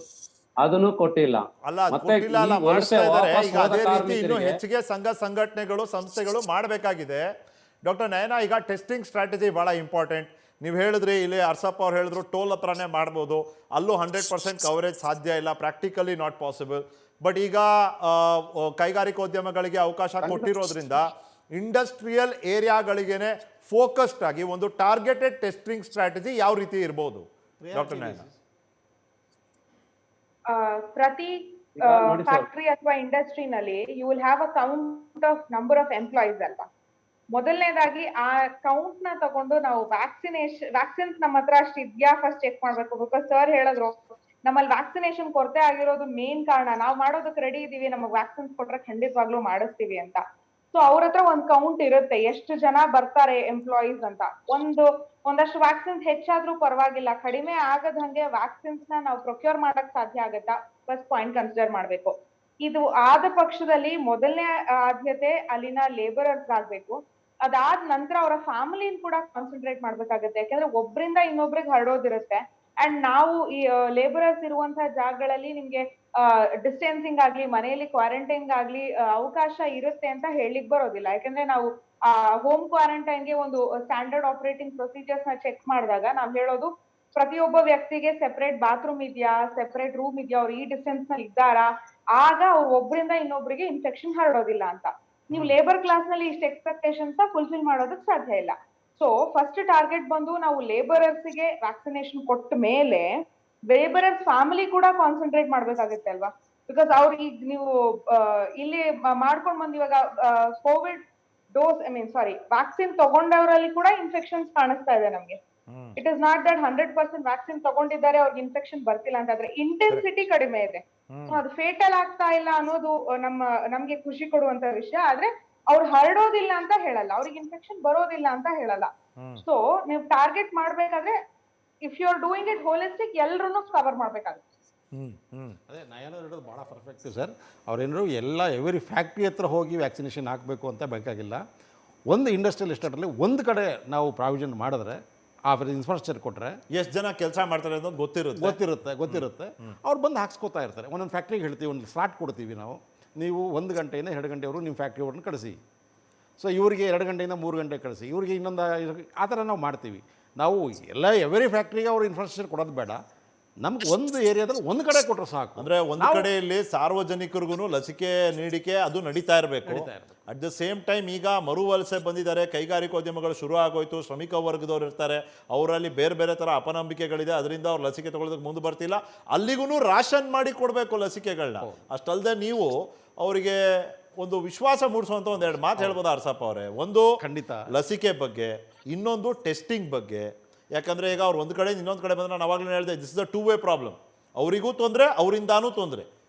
ಅದನ್ನು ಕೊಟ್ಟಿಲ್ಲ. ಅಲ್ಲ, ಅದು ಮತ್ತೆ ಕೊಟ್ಟಿಲ್ಲ, ಅಲ್ಲ, ಈ ವಲಸೆ ಮಾಡಿಸ್ತಾ ಇದ್ದಾರೆ. ವಾಪಸ್ ಈಗ ಹೋದ ಅದೇ ರೀತಿ ಇನ್ನು ಕಾರ್ಮಿಕರಿಗೆ ಹೆಚ್ಚಿಗೆ ಸಂಘ ಸಂಘಟನೆಗಳು ಸಂಸ್ಥೆಗಳು ಮಾಡಬೇಕಾಗಿದೆ. ಡಾಕ್ಟರ್ ನಯನ, ಈಗ ಟೆಸ್ಟಿಂಗ್ ಸ್ಟ್ರಾಟಜಿ ಭಾಳ ಇಂಪಾರ್ಟೆಂಟ್. ನೀವು ಹೇಳಿದ್ರಿ, ಇಲ್ಲಿ ಅರ್ಸಪ್ಪ ಅವ್ರು ಹೇಳಿದ್ರು ಟೋಲ್ ಹತ್ರನೇ ಮಾಡ್ಬೋದು, ಅಲ್ಲೂ 100% ಕವರೇಜ್ ಸಾಧ್ಯ ಇಲ್ಲ, ಪ್ರಾಕ್ಟಿಕಲಿ ನಾಟ್ ಪಾಸಿಬಲ್. ಬಟ್ ಈಗ ಕೈಗಾರಿಕೋದ್ಯಮಗಳಿಗೆ ಅವಕಾಶ ಕೊಟ್ಟಿರೋದ್ರಿಂದ ಇಂಡಸ್ಟ್ರಿಯಲ್ ಏರಿಯಾಗಳಿಗೇನೆ ಫೋಕಸ್ಡ್ ಆಗಿ ಒಂದು ಟಾರ್ಗೆಟೆಡ್ ಟೆಸ್ಟಿಂಗ್ ಸ್ಟ್ರಾಟಜಿ ಯಾವ ರೀತಿ ಇರ್ಬೋದು ಡಾಕ್ಟರ್ ನಯನ? ಪ್ರತಿ ನೋಡಿ sir. ಫ್ಯಾಕ್ಟರಿ ಅಥವಾ ಇಂಡಸ್ಟ್ರಿನಲ್ಲಿ you will have a count of number of employees ಅಲ್ವಾ. ಮೊದಲನೇದಾಗಿ ಆ ಕೌಂಟ್ ನ ತಗೊಂಡು ನಾವು ವ್ಯಾಕ್ಸಿನ್ಸ್ ನಮ್ಮ ಹತ್ರ ಅಷ್ಟು ಇದ್ಯಾ ಫಸ್ಟ್ ಚೆಕ್ ಮಾಡ್ಬೇಕು. ಬಿಕಾಸ್ ಸರ್ ಹೇಳಿದ್ರು, ನಮ್ಮಲ್ಲಿ ವ್ಯಾಕ್ಸಿನೇಷನ್ ಕೊರತೆ ಆಗಿರೋದು ಮೇನ್ ಕಾರಣ. ನಾವು ಮಾಡೋದಕ್ಕೆ ರೆಡಿ ಇದೀವಿ, ನಮಗೆ ವ್ಯಾಕ್ಸಿನ್ಸ್ ಕೊಟ್ರೆ ಖಂಡಿತವಾಗ್ಲೂ ಮಾಡಿಸ್ತೀವಿ ಅಂತ. ಸೊ ಅವ್ರ ಹತ್ರ ಒಂದ್ ಕೌಂಟ್ ಇರುತ್ತೆ, ಎಷ್ಟು ಜನ ಬರ್ತಾರೆ ಎಂಪ್ಲಾಯೀಸ್ ಅಂತ. ಒಂದಷ್ಟು ವ್ಯಾಕ್ಸಿನ್ಸ್ ಹೆಚ್ಚಾದ್ರೂ ಪರವಾಗಿಲ್ಲ, ಕಡಿಮೆ ಆಗದ ಹಂಗೆ ವ್ಯಾಕ್ಸಿನ್ಸ್ ನ ನಾವು ಪ್ರೊಕ್ಯೂರ್ ಮಾಡಕ್ ಸಾಧ್ಯ ಆಗತ್ತಾ, ಫಸ್ಟ್ ಪಾಯಿಂಟ್ ಕನ್ಸಿಡರ್ ಮಾಡ್ಬೇಕು. ಇದು ಆದ ಪಕ್ಷದಲ್ಲಿ ಮೊದಲನೇ ಆದ್ಯತೆ ಅಲ್ಲಿನ ಲೇಬರರ್ಸ್ ಆಗ್ಬೇಕು. ಅದಾದ ನಂತರ ಅವರ ಫ್ಯಾಮಿಲಿನ ಕೂಡ ಕಾನ್ಸಂಟ್ರೇಟ್ ಮಾಡ್ಬೇಕಾಗತ್ತೆ. ಯಾಕಂದ್ರೆ ಒಬ್ರಿಂದ ಇನ್ನೊಬ್ರಿಗೆ ಹರಡೋದಿರುತ್ತೆ. ಅಂಡ್ ನಾವು ಈ ಲೇಬರರ್ಸ್ ಇರುವಂತಹ ಜಾಗಗಳಲ್ಲಿ ನಿಮ್ಗೆ ಡಿಸ್ಟೆನ್ಸಿಂಗ್ ಆಗ್ಲಿ, ಮನೆಯಲ್ಲಿ ಕ್ವಾರಂಟೈನ್ ಆಗ್ಲಿ ಅವಕಾಶ ಇರುತ್ತೆ ಅಂತ ಹೇಳಿಕ್ ಬರೋದಿಲ್ಲ. ಯಾಕಂದ್ರೆ ನಾವು ಹೋಮ್ ಕ್ವಾರಂಟೈನ್ಗೆ ಒಂದು ಸ್ಟ್ಯಾಂಡರ್ಡ್ ಆಪರೇಟಿಂಗ್ ಪ್ರೊಸೀಜರ್ಸ್ ನ ಚೆಕ್ ಮಾಡಿದಾಗ ನಾವ್ ಹೇಳೋದು, ಪ್ರತಿಯೊಬ್ಬ ವ್ಯಕ್ತಿಗೆ ಸೆಪರೇಟ್ ಬಾತ್ರೂಮ್ ಇದೆಯಾ, ಸೆಪರೇಟ್ ರೂಮ್ ಇದೆಯಾ, ಅವ್ರು ಈ ಡಿಸ್ಟೆನ್ಸ್ ನಲ್ಲಿ ಇದ್ದಾರಾ, ಆಗ ಅವ್ರು ಒಬ್ರಿಂದ ಇನ್ನೊಬ್ರಿಗೆ ಇನ್ಫೆಕ್ಷನ್ ಹರಡೋದಿಲ್ಲ ಅಂತ. ನೀವು ಲೇಬರ್ ಕ್ಲಾಸ್ ನಲ್ಲಿ ಇಷ್ಟು ಎಕ್ಸ್ಪೆಕ್ಟೇಷನ್ಸ್ ಫುಲ್ಫಿಲ್ ಮಾಡೋದಕ್ಕೆ ಸಾಧ್ಯ ಇಲ್ಲ. ಸೊ ಫಸ್ಟ್ ಟಾರ್ಗೆಟ್ ಬಂದು ನಾವು ಲೇಬರರ್ಸ್ ಗೆ ವ್ಯಾಕ್ಸಿನೇಷನ್ ಕೊಟ್ಟ ಮೇಲೆ ಲೇಬರರ್ಸ್ ಫ್ಯಾಮಿಲಿ ಕೂಡ ಕಾನ್ಸಂಟ್ರೇಟ್ ಮಾಡ್ಬೇಕಾಗುತ್ತೆ ಅಲ್ವಾ. ಬಿಕಾಸ್ ಅವ್ರಿಗೆ ಈಗ ನೀವು ಇಲ್ಲಿ ಮಾಡ್ಕೊಂಡ್ ಬಂದ್ ಇವಾಗ ಕೋವಿಡ್ ವ್ಯಾಕ್ಸಿನ್ ತಗೊಂಡವರಲ್ಲಿ ಕೂಡ ಇನ್ಫೆಕ್ಷನ್ಸ್ ಕಾಣಿಸ್ತಾ ಇದೆ ನಮ್ಗೆ. It is not that 100% vaccine ತಗೊಂಡಿದ್ದಾರೆ ಅವ್ರಿಗೆ ಇನ್ಫೆಕ್ಷನ್ ಬರ್ತಿಲ್ಲ ಅಂತ. ಆದ್ರೆ ಇಂಟೆನ್ಸಿಟಿ ಕಡಿಮೆ ಇದೆ, ಅದು ಫೇಟಲ್ ಆಗ್ತಾ ಇಲ್ಲ ಅನ್ನೋದು ನಮ್ಗೆ ಖುಷಿ ಕೊಡುವಂತ ವಿಷಯ. ಆದ್ರೆ ಅವ್ರು ಹರಡೋದಿಲ್ಲ ಅಂತ ಹೇಳಲ್ಲ, ಅವ್ರಿಗೆ ಇನ್ಫೆಕ್ಷನ್ ಬರೋದಿಲ್ಲ ಅಂತ ಹೇಳಲ್ಲ. ಸೊ ನೀವು ಟಾರ್ಗೆಟ್ ಮಾಡ್ಬೇಕಾದ್ರೆ if you are doing it holistic, ಎಲ್ರು ಕವರ್ ಮಾಡ್ಬೇಕಾಗುತ್ತೆ. ಅದೇ ನಯನ ಹೇಳೋದು ಭಾಳ ಪರ್ಫೆಕ್ಟ್ ಸರ್. ಅವ್ರೇನಾದ್ರು ಎವ್ರಿ ಫ್ಯಾಕ್ಟ್ರಿ ಹತ್ರ ಹೋಗಿ ವ್ಯಾಕ್ಸಿನೇಷನ್ ಹಾಕಬೇಕು ಅಂತ ಬೇಕಾಗಿಲ್ಲ. ಒಂದು ಇಂಡಸ್ಟ್ರಿಯಲ್ ಎಸ್ಟೇಟಲ್ಲಿ ಒಂದು ಕಡೆ ನಾವು ಪ್ರಾವಿಷನ್ ಮಾಡಿದ್ರೆ, ಆ ಇನ್ಫ್ರಾಸ್ಟ್ರಕ್ಚರ್ ಕೊಟ್ಟರೆ ಎಷ್ಟು ಜನ ಕೆಲಸ ಮಾಡ್ತಾರೆ ಅನ್ನೋದು ಗೊತ್ತಿರುತ್ತೆ. ಅವ್ರು ಬಂದು ಹಾಕ್ಸ್ಕೊತಾ ಇರ್ತಾರೆ. ಒಂದೊಂದು ಫ್ಯಾಕ್ಟ್ರಿಗೆ ಹೇಳ್ತೀವಿ, ಒಂದು ಸ್ಲಾಟ್ ಕೊಡ್ತೀವಿ ನಾವು, ನೀವು 1 ಗಂಟೆಯಿಂದ 2 ಗಂಟೆವರೆಗೂ ನಿಮ್ಮ ಫ್ಯಾಕ್ಟ್ರಿ ಅವ್ರನ್ನ ಕಳಿಸಿ. ಸೊ ಇವರಿಗೆ 2 ಗಂಟೆಯಿಂದ 3 ಗಂಟೆ ಕಳಿಸಿ, ಇವರಿಗೆ ಇನ್ನೊಂದು ಆ ಥರ ನಾವು ಮಾಡ್ತೀವಿ. ನಾವು ಎವ್ರಿ ಫ್ಯಾಕ್ಟ್ರಿಗೆ ಅವರು ಇನ್ಫ್ರಾಸ್ಟ್ರಕ್ಚರ್ ಕೊಡೋದು ಬೇಡ, ನಮ್ಗೆ ಒಂದು ಏರಿಯಾದಲ್ಲಿ ಒಂದು ಕಡೆ ಕೊಟ್ಟರೆ ಸಾಕು. ಅಂದ್ರೆ ಒಂದು ಕಡೆಯಲ್ಲಿ ಸಾರ್ವಜನಿಕರಿಗೂ ಲಸಿಕೆ ನೀಡಿಕೆ ಅದು ನಡೀತಾ ಇರಬೇಕು. ಅಟ್ ದ ಸೇಮ್ ಟೈಮ್ ಈಗ ಮರುವಲಸೆ ಬಂದಿದ್ದಾರೆ, ಕೈಗಾರಿಕೋದ್ಯಮಗಳು ಶುರು ಆಗೋಯ್ತು, ಶ್ರಮಿಕ ವರ್ಗದವ್ರು ಇರ್ತಾರೆ, ಅವರಲ್ಲಿ ಬೇರೆ ಬೇರೆ ಥರ ಅಪನಂಬಿಕೆಗಳಿದೆ, ಅದರಿಂದ ಅವ್ರು ಲಸಿಕೆ ತಗೊಳ್ಳೋದಕ್ಕೆ ಮುಂದೆ ಬರ್ತಿಲ್ಲ. ಅಲ್ಲಿಗೂ ರಾಷನ್ ಮಾಡಿ ಕೊಡಬೇಕು ಲಸಿಕೆಗಳನ್ನ. ಅಷ್ಟಲ್ಲದೆ ನೀವು ಅವರಿಗೆ ಒಂದು ವಿಶ್ವಾಸ ಮೂಡಿಸುವಂಥ ಒಂದೆರಡು ಮಾತು ಹೇಳ್ಬೋದಾ ಅರ್ಸಪ್ಪ ಅವರೇ? ಒಂದು ಖಂಡಿತ ಲಸಿಕೆ ಬಗ್ಗೆ, ಇನ್ನೊಂದು ಟೆಸ್ಟಿಂಗ್ ಬಗ್ಗೆ. ಯಾಕಂದ್ರೆ ಈಗ ಅವ್ರು ಒಂದು ಕಡೆ ಇನ್ನೊಂದು ಕಡೆ ಬಂದ್ರೆ, ನಾನು ಅವಾಗಲೇ ಹೇಳಿದೆ, this is a 2-way problem. ಅವರಿಗೂ ತೊಂದರೆ, ಅವರಿಂದಾನೂ ತೊಂದರೆ.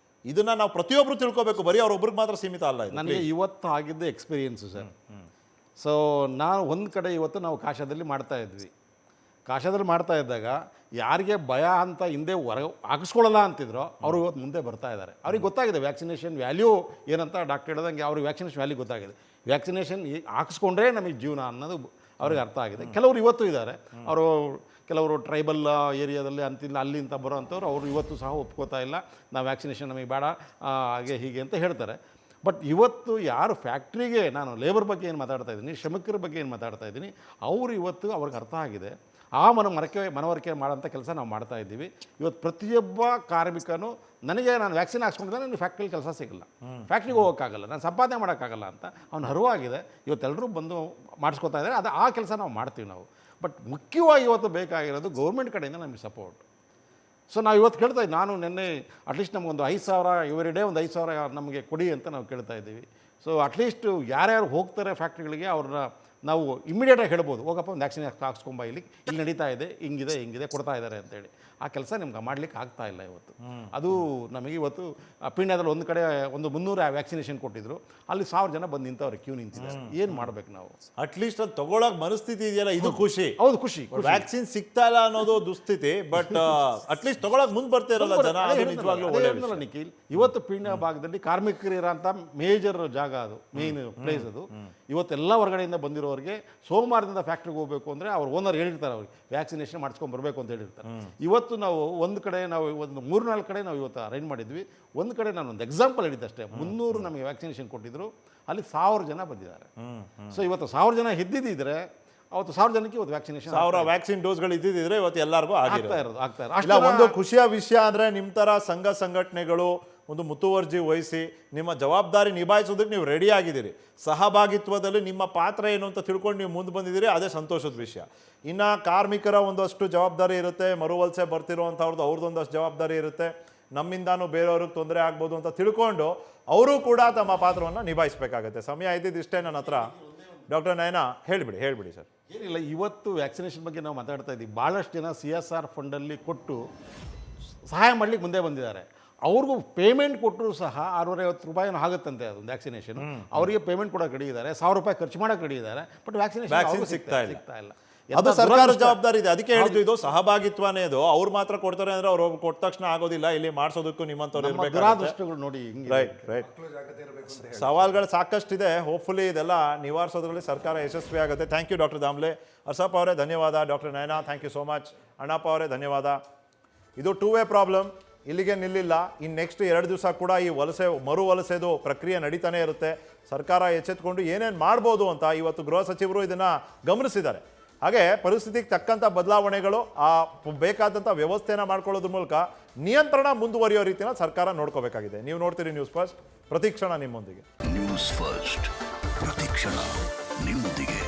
ಇದನ್ನ ನಾವು ಪ್ರತಿಯೊಬ್ಬರು ತಿಳ್ಕೊಬೇಕು, ಬರೀ ಅವ್ರೊಬ್ರಿಗೆ ಮಾತ್ರ ಸೀಮಿತ ಅಲ್ಲ ಇದು. ನನಗೆ ಇವತ್ತು ಆಗಿದ್ದ ಎಕ್ಸ್ಪೀರಿಯನ್ಸು ಸರ್. ಸೊ ನಾನು ಒಂದು ಕಡೆ ಇವತ್ತು ನಾವು ಕಾಶಾದಲ್ಲಿ ಮಾಡ್ತಾ ಇದ್ದಾಗ ಯಾರಿಗೆ ಭಯ ಅಂತ ಹಿಂದೆ ಹಾಕಿಸ್ಕೊಳ್ಳಲ್ಲ ಅಂತಿದ್ರು, ಅವರು ಇವತ್ತು ಮುಂದೆ ಬರ್ತಾ ಇದ್ದಾರೆ. ಅವ್ರಿಗೆ ಗೊತ್ತಾಗಿದೆ ವ್ಯಾಕ್ಸಿನೇಷನ್ ವ್ಯಾಲ್ಯೂ ಏನಂತ. ಡಾಕ್ಟರ್ ಹೇಳ್ದಂಗೆ ಅವ್ರಿಗೆ ವ್ಯಾಕ್ಸಿನೇಷನ್ ವ್ಯಾಲ್ಯೂ ಗೊತ್ತಾಗಿದೆ. ವ್ಯಾಕ್ಸಿನೇಷನ್ ಹಾಕಿಸ್ಕೊಂಡ್ರೆ ನಮಗೆ ಜೀವನ ಅನ್ನೋದು ಅವ್ರಿಗೆ ಅರ್ಥ ಆಗಿದೆ. ಕೆಲವರು ಇವತ್ತು ಇದ್ದಾರೆ, ಕೆಲವರು ಟ್ರೈಬಲ್ ಏರಿಯಾದಲ್ಲಿ ಅಲ್ಲಿಂದ ಬರೋವಂಥವ್ರು, ಅವರು ಇವತ್ತು ಸಹ ಒಪ್ಕೋತಾ ಇಲ್ಲ, ನಾವು ವ್ಯಾಕ್ಸಿನೇಷನ್ ನಮಗೆ ಬೇಡ ಹಾಗೆ ಹೀಗೆ ಅಂತ ಹೇಳ್ತಾರೆ. ಬಟ್ ಇವತ್ತು ಯಾರು ಫ್ಯಾಕ್ಟ್ರಿಗೆ, ನಾನು ಲೇಬರ್ ಬಗ್ಗೆ ಏನು ಮಾತಾಡ್ತಾ ಇದ್ದೀನಿ, ಶ್ರಮಿಕರ ಬಗ್ಗೆ ಏನು ಮಾತಾಡ್ತಾ ಇದ್ದೀನಿ, ಅವರು ಇವತ್ತು ಅವ್ರಿಗೆ ಅರ್ಥ ಆಗಿದೆ. ಆ ಮನವರಿಕೆ ಮಾಡೋಂಥ ಕೆಲಸ ನಾವು ಮಾಡ್ತಾ ಇದ್ದೀವಿ. ಇವತ್ತು ಪ್ರತಿಯೊಬ್ಬ ಕಾರ್ಮಿಕನು, ನನಗೆ ನಾನು ವ್ಯಾಕ್ಸಿನ್ ಹಾಕ್ಸ್ಕೊಂಡಿದ್ದೆ, ನನಗೆ ಫ್ಯಾಕ್ಟ್ರಿಲಿ ಕೆಲಸ ಸಿಗಲ್ಲ, ಫ್ಯಾಕ್ಟ್ರಿಗೆ ಹೋಗೋಕ್ಕಾಗಲ್ಲ, ನಾನು ಸಂಪಾದನೆ ಮಾಡೋಕ್ಕಾಗಲ್ಲ ಅಂತ ಅವ್ನು ಅರಿವಾಗಿದೆ. ಇವತ್ತೆಲ್ಲರೂ ಬಂದು ಮಾಡಿಸ್ಕೊತಾ ಇದ್ದಾರೆ. ಆ ಕೆಲಸ ನಾವು ಮಾಡ್ತೀವಿ ನಾವು. ಬಟ್ ಮುಖ್ಯವಾಗಿ ಇವತ್ತು ಬೇಕಾಗಿರೋದು ಗೌರ್ಮೆಂಟ್ ಕಡೆಯಿಂದ ನಮಗೆ ಸಪೋರ್ಟ್. ಸೊ ನಾವು ಇವತ್ತು ಕೇಳ್ತಾ ಇದ್ದೀವಿ, ನಾನು ನಿನ್ನೆ ಅಟ್ಲೀಸ್ಟ್ ನಮಗೊಂದು 5,000 ಎವ್ರಿ ಡೇ ಒಂದು 5,000 ನಮಗೆ ಕೊಡಿ ಅಂತ ನಾವು ಕೇಳ್ತಾ ಇದ್ದೀವಿ. ಸೊ ಅಟ್ಲೀಸ್ಟ್ ಯಾರ್ಯಾರು ಹೋಗ್ತಾರೆ ಫ್ಯಾಕ್ಟ್ರಿಗಳಿಗೆ ಅವ್ರನ್ನ ನಾವು ಇಮಿಡಿಯೇಟಾಗಿ ಹೇಳ್ಬೋದು, ಹೋಗಪ್ಪ ಒಂದು ವ್ಯಾಕ್ಸಿನ್ ಹಾಕ್ಸ್ಕೊಂಬ, ಇಲ್ಲಿ ನಡೀತಾ ಇದೆ, ಹಿಂಗಿದೆ ಕೊಡ್ತಾ ಇದ್ದಾರೆ ಅಂತೇಳಿ. ಆ ಕೆಲಸ ನಿಮ್ಗೆ ಮಾಡ್ಲಿಕ್ಕೆ ಆಗ್ತಾ ಇಲ್ಲ ಇವತ್ತು. ಅದು ನಮಗೆ ಇವತ್ತು ಪೀಣ್ಯದಲ್ಲಿ ಒಂದು ಕಡೆ ಒಂದು 300 ವ್ಯಾಕ್ಸಿನೇಷನ್ ಕೊಟ್ಟಿದ್ರು, ಅಲ್ಲಿ 1,000 ಜನ ಬಂದು ನಿಂತವ್ರೆ, ಕ್ಯೂ ನಿಂತಿದ್ದಾರೆ. ಏನು ಮಾಡ್ಬೇಕು ನಾವು? ಅಟ್ಲೀಸ್ಟ್ ಅದು ತಗೊಳಕ್ ಮನಸ್ಥಿತಿ ಇದೆಯಲ್ಲ, ಇದು ಖುಷಿ. ಹೌದು, ಖುಷಿ. ವ್ಯಾಕ್ಸಿನ್ ಸಿಗ್ತಾ ಇಲ್ಲ ಅನ್ನೋದು ದುಸ್ಥಿತಿ, ಬಟ್ ಅಟ್ಲೀಸ್ಟ್ ತಗೊಳಕ್ ಮುಂದೆ ಬರ್ತಾ ಇರಲ್ಲ ಜನ, ಅದು ನಿಜವಾಗ್ಲೂ ಒಳ್ಳೆ ವಿಷಯ. ನಿಖಿಲ್, ಇವತ್ತು ಪೀಣ್ಯ ಭಾಗದಲ್ಲಿ ಕಾರ್ಮಿಕರು ಇರೋಂಥ ಮೇಜರ್ ಜಾಗ, ಅದು ಮೇನ್ ಪ್ಲೇಸ್ ಅದು. ಇವತ್ತೆಲ್ಲ ಹೊರಗಡೆಯಿಂದ ಬಂದಿರೋರಿಗೆ ಸೋಮವಾರದಿಂದ ಫ್ಯಾಕ್ಟ್ರಿಗೆ ಹೋಗಬೇಕು ಅಂದರೆ ಅವ್ರ ಓನರ್ ಹೇಳಿರ್ತಾರೆ, ಅವ್ರಿಗೆ ವ್ಯಾಕ್ಸಿನೇಷನ್ ಮಾಡಿಸ್ಕೊಂಡು ಬರಬೇಕು ಅಂತ ಹೇಳಿರ್ತಾರೆ. ಇವತ್ತು ನಾವು ಒಂದು ಕಡೆ ನಾವು ಒಂದು 3-4 ಕಡೆ ನಾವು ಇವತ್ತು ಅರೇಂಜ್ ಮಾಡಿದ್ವಿ. ಒಂದು ಕಡೆ ನಾನು ಒಂದು ಎಕ್ಸಾಂಪಲ್ ಹೇಳಿದ್ದೆ ಅಷ್ಟೇ, 300 ನಮಗೆ ವ್ಯಾಕ್ಸಿನೇಷನ್ ಕೊಟ್ಟಿದ್ರು, ಅಲ್ಲಿ 1,000 ಜನ ಬಂದಿದ್ದಾರೆ. ಸೊ ಇವತ್ತು 1,000 ಜನ ಇದ್ದಿದ್ದರೆ ಅವತ್ತು 1,000 ಜನಕ್ಕೆ ಇವತ್ತು ವ್ಯಾಕ್ಸಿನೇಷನ್ 1,000 ವ್ಯಾಕ್ಸಿನ್ ಡೋಸ್ಗಳು ಇದ್ದಿದ್ರೆ ಇವತ್ತು ಎಲ್ಲರಿಗೂ ಆಗ್ತಾ ಇರೋದು. ಇಲ್ಲ, ಒಂದು ಖುಷಿಯ ವಿಷಯ ಅಂದ್ರೆ ನಿಮ್ಮ ತರ ಸಂಘ ಸಂಘಟನೆಗಳು ಒಂದು ಮುತುವರ್ಜಿ ವಹಿಸಿ ನಿಮ್ಮ ಜವಾಬ್ದಾರಿ ನಿಭಾಯಿಸೋದಕ್ಕೆ ನೀವು ರೆಡಿ ಆಗಿದ್ದೀರಿ. ಸಹಭಾಗಿತ್ವದಲ್ಲಿ ನಿಮ್ಮ ಪಾತ್ರ ಏನು ಅಂತ ತಿಳ್ಕೊಂಡು ನೀವು ಮುಂದೆ ಬಂದಿದ್ದೀರಿ, ಅದೇ ಸಂತೋಷದ ವಿಷಯ. ಇನ್ನು ಕಾರ್ಮಿಕರ ಒಂದಷ್ಟು ಜವಾಬ್ದಾರಿ ಇರುತ್ತೆ, ಮರುವಲಸೆ ಬರ್ತಿರೋವಂಥವ್ರದ್ದು ಅವ್ರದ್ದೊಂದಷ್ಟು ಜವಾಬ್ದಾರಿ ಇರುತ್ತೆ, ನಮ್ಮಿಂದಾನು ಬೇರೆಯವ್ರಿಗೆ ತೊಂದರೆ ಆಗ್ಬೋದು ಅಂತ ತಿಳ್ಕೊಂಡು ಅವರು ಕೂಡ ತಮ್ಮ ಪಾತ್ರವನ್ನು ನಿಭಾಯಿಸಬೇಕಾಗತ್ತೆ. ಸಮಯ ಇದ್ದಿದ್ದಿಷ್ಟೇ ನನ್ನ ಹತ್ರ. ಡಾಕ್ಟರ್ ನಯನ, ಹೇಳಿಬಿಡಿ ಸರ್. ಏನಿಲ್ಲ, ಇವತ್ತು ವ್ಯಾಕ್ಸಿನೇಷನ್ ಬಗ್ಗೆ ನಾವು ಮಾತಾಡ್ತಾ ಇದ್ದೀವಿ. ಭಾಳಷ್ಟು ಜನ CSR ಫಂಡಲ್ಲಿ ಕೊಟ್ಟು ಸಹಾಯ ಮಾಡಲಿಕ್ಕೆ ಮುಂದೆ ಬಂದಿದ್ದಾರೆ. ಅವ್ರಿಗೂ ಪೇಮೆಂಟ್ ಕೊಟ್ಟರು ಸಹ 650 ರೂಪಾಯಿನೂ ಆಗುತ್ತಂತೆ ಅದೊಂದು ವ್ಯಾಕ್ಸಿನೇಷನ್. ಅವರಿಗೆ ಪೇಮೆಂಟ್ ಕೊಡೋಕೆ ರೆಡಿ ಇದ್ದಾರೆ, 1,000 ರೂಪಾಯಿ ಖರ್ಚು ಮಾಡೋಕೆ ರೆಡಿ ಇದ್ದಾರೆ, ಬಟ್ ವ್ಯಾಕ್ಸಿನೇಷನ್ ಸಿಗ್ತಾ ಇಲ್ಲ. ಅದು ಸರ್ಕಾರದ ಜವಾಬ್ದಾರಿ ಇದೆ. ಅದಕ್ಕೆ ಹೇಳಿದ್ರು ಇದು ಸಹಭಾಗಿತ್ವನೇ. ಇದು ಅವ್ರು ಮಾತ್ರ ಕೊಡ್ತಾರೆ ಅಂದ್ರೆ ಅವ್ರು ಕೊಟ್ಟ ತಕ್ಷಣ ಆಗೋದಿಲ್ಲ, ಇಲ್ಲಿ ಮಾಡಿಸೋದಕ್ಕೂ ನಿಮ್ಮಂಥವ್ರು ಇರಬೇಕು. ದುರಾದೃಷ್ಟಗಳು ನೋಡಿ. ರೈಟ್. ಸವಾಲ್ಗಳು ಸಾಕಷ್ಟಿದೆ. ಹೋಪ್ಫುಲಿ ಇದೆಲ್ಲ ನಿವಾರಿಸೋದ್ರಲ್ಲಿ ಸರ್ಕಾರ ಯಶಸ್ವಿ ಆಗುತ್ತೆ. Thank you doctor Damle. Arsappa ಅವರೇ ಧನ್ಯವಾದ. Doctor Nayana, thank you so much. Annappa ಅವರೇ ಧನ್ಯವಾದ. ಇದು 2-ವೇ ಪ್ರಾಬ್ಲಮ್, ಇಲ್ಲಿಗೆ ನಿಲ್ಲಿಲ್ಲ. ಇನ್ನು ನೆಕ್ಸ್ಟ್ 2 ದಿವಸ ಕೂಡ ಈ ಮರು ವಲಸೆದು ಪ್ರಕ್ರಿಯೆ ನಡೀತಾನೆ ಇರುತ್ತೆ. ಸರ್ಕಾರ ಎಚ್ಚೆತ್ಕೊಂಡು ಏನೇನು ಮಾಡ್ಬೋದು ಅಂತ ಇವತ್ತು ಗೃಹ ಸಚಿವರು ಇದನ್ನು ಗಮನಿಸಿದ್ದಾರೆ. ಹಾಗೆ ಪರಿಸ್ಥಿತಿಗೆ ತಕ್ಕಂಥ ಬದಲಾವಣೆಗಳು, ಆ ಬೇಕಾದಂಥ ವ್ಯವಸ್ಥೆನ ಮಾಡ್ಕೊಳ್ಳೋದ್ರ ಮೂಲಕ ನಿಯಂತ್ರಣ ಮುಂದುವರಿಯೋ ರೀತಿಯಲ್ಲಿ ಸರ್ಕಾರ ನೋಡ್ಕೋಬೇಕಾಗಿದೆ. ನೀವು ನೋಡ್ತೀರಿ ನ್ಯೂಸ್ ಫಸ್ಟ್, ಪ್ರತಿಕ್ಷಣ ನಿಮ್ಮೊಂದಿಗೆ. ನ್ಯೂಸ್ ಫಸ್ಟ್, ಪ್ರತಿಕ್ಷಣ ನಿಮ್ಮೊಂದಿಗೆ.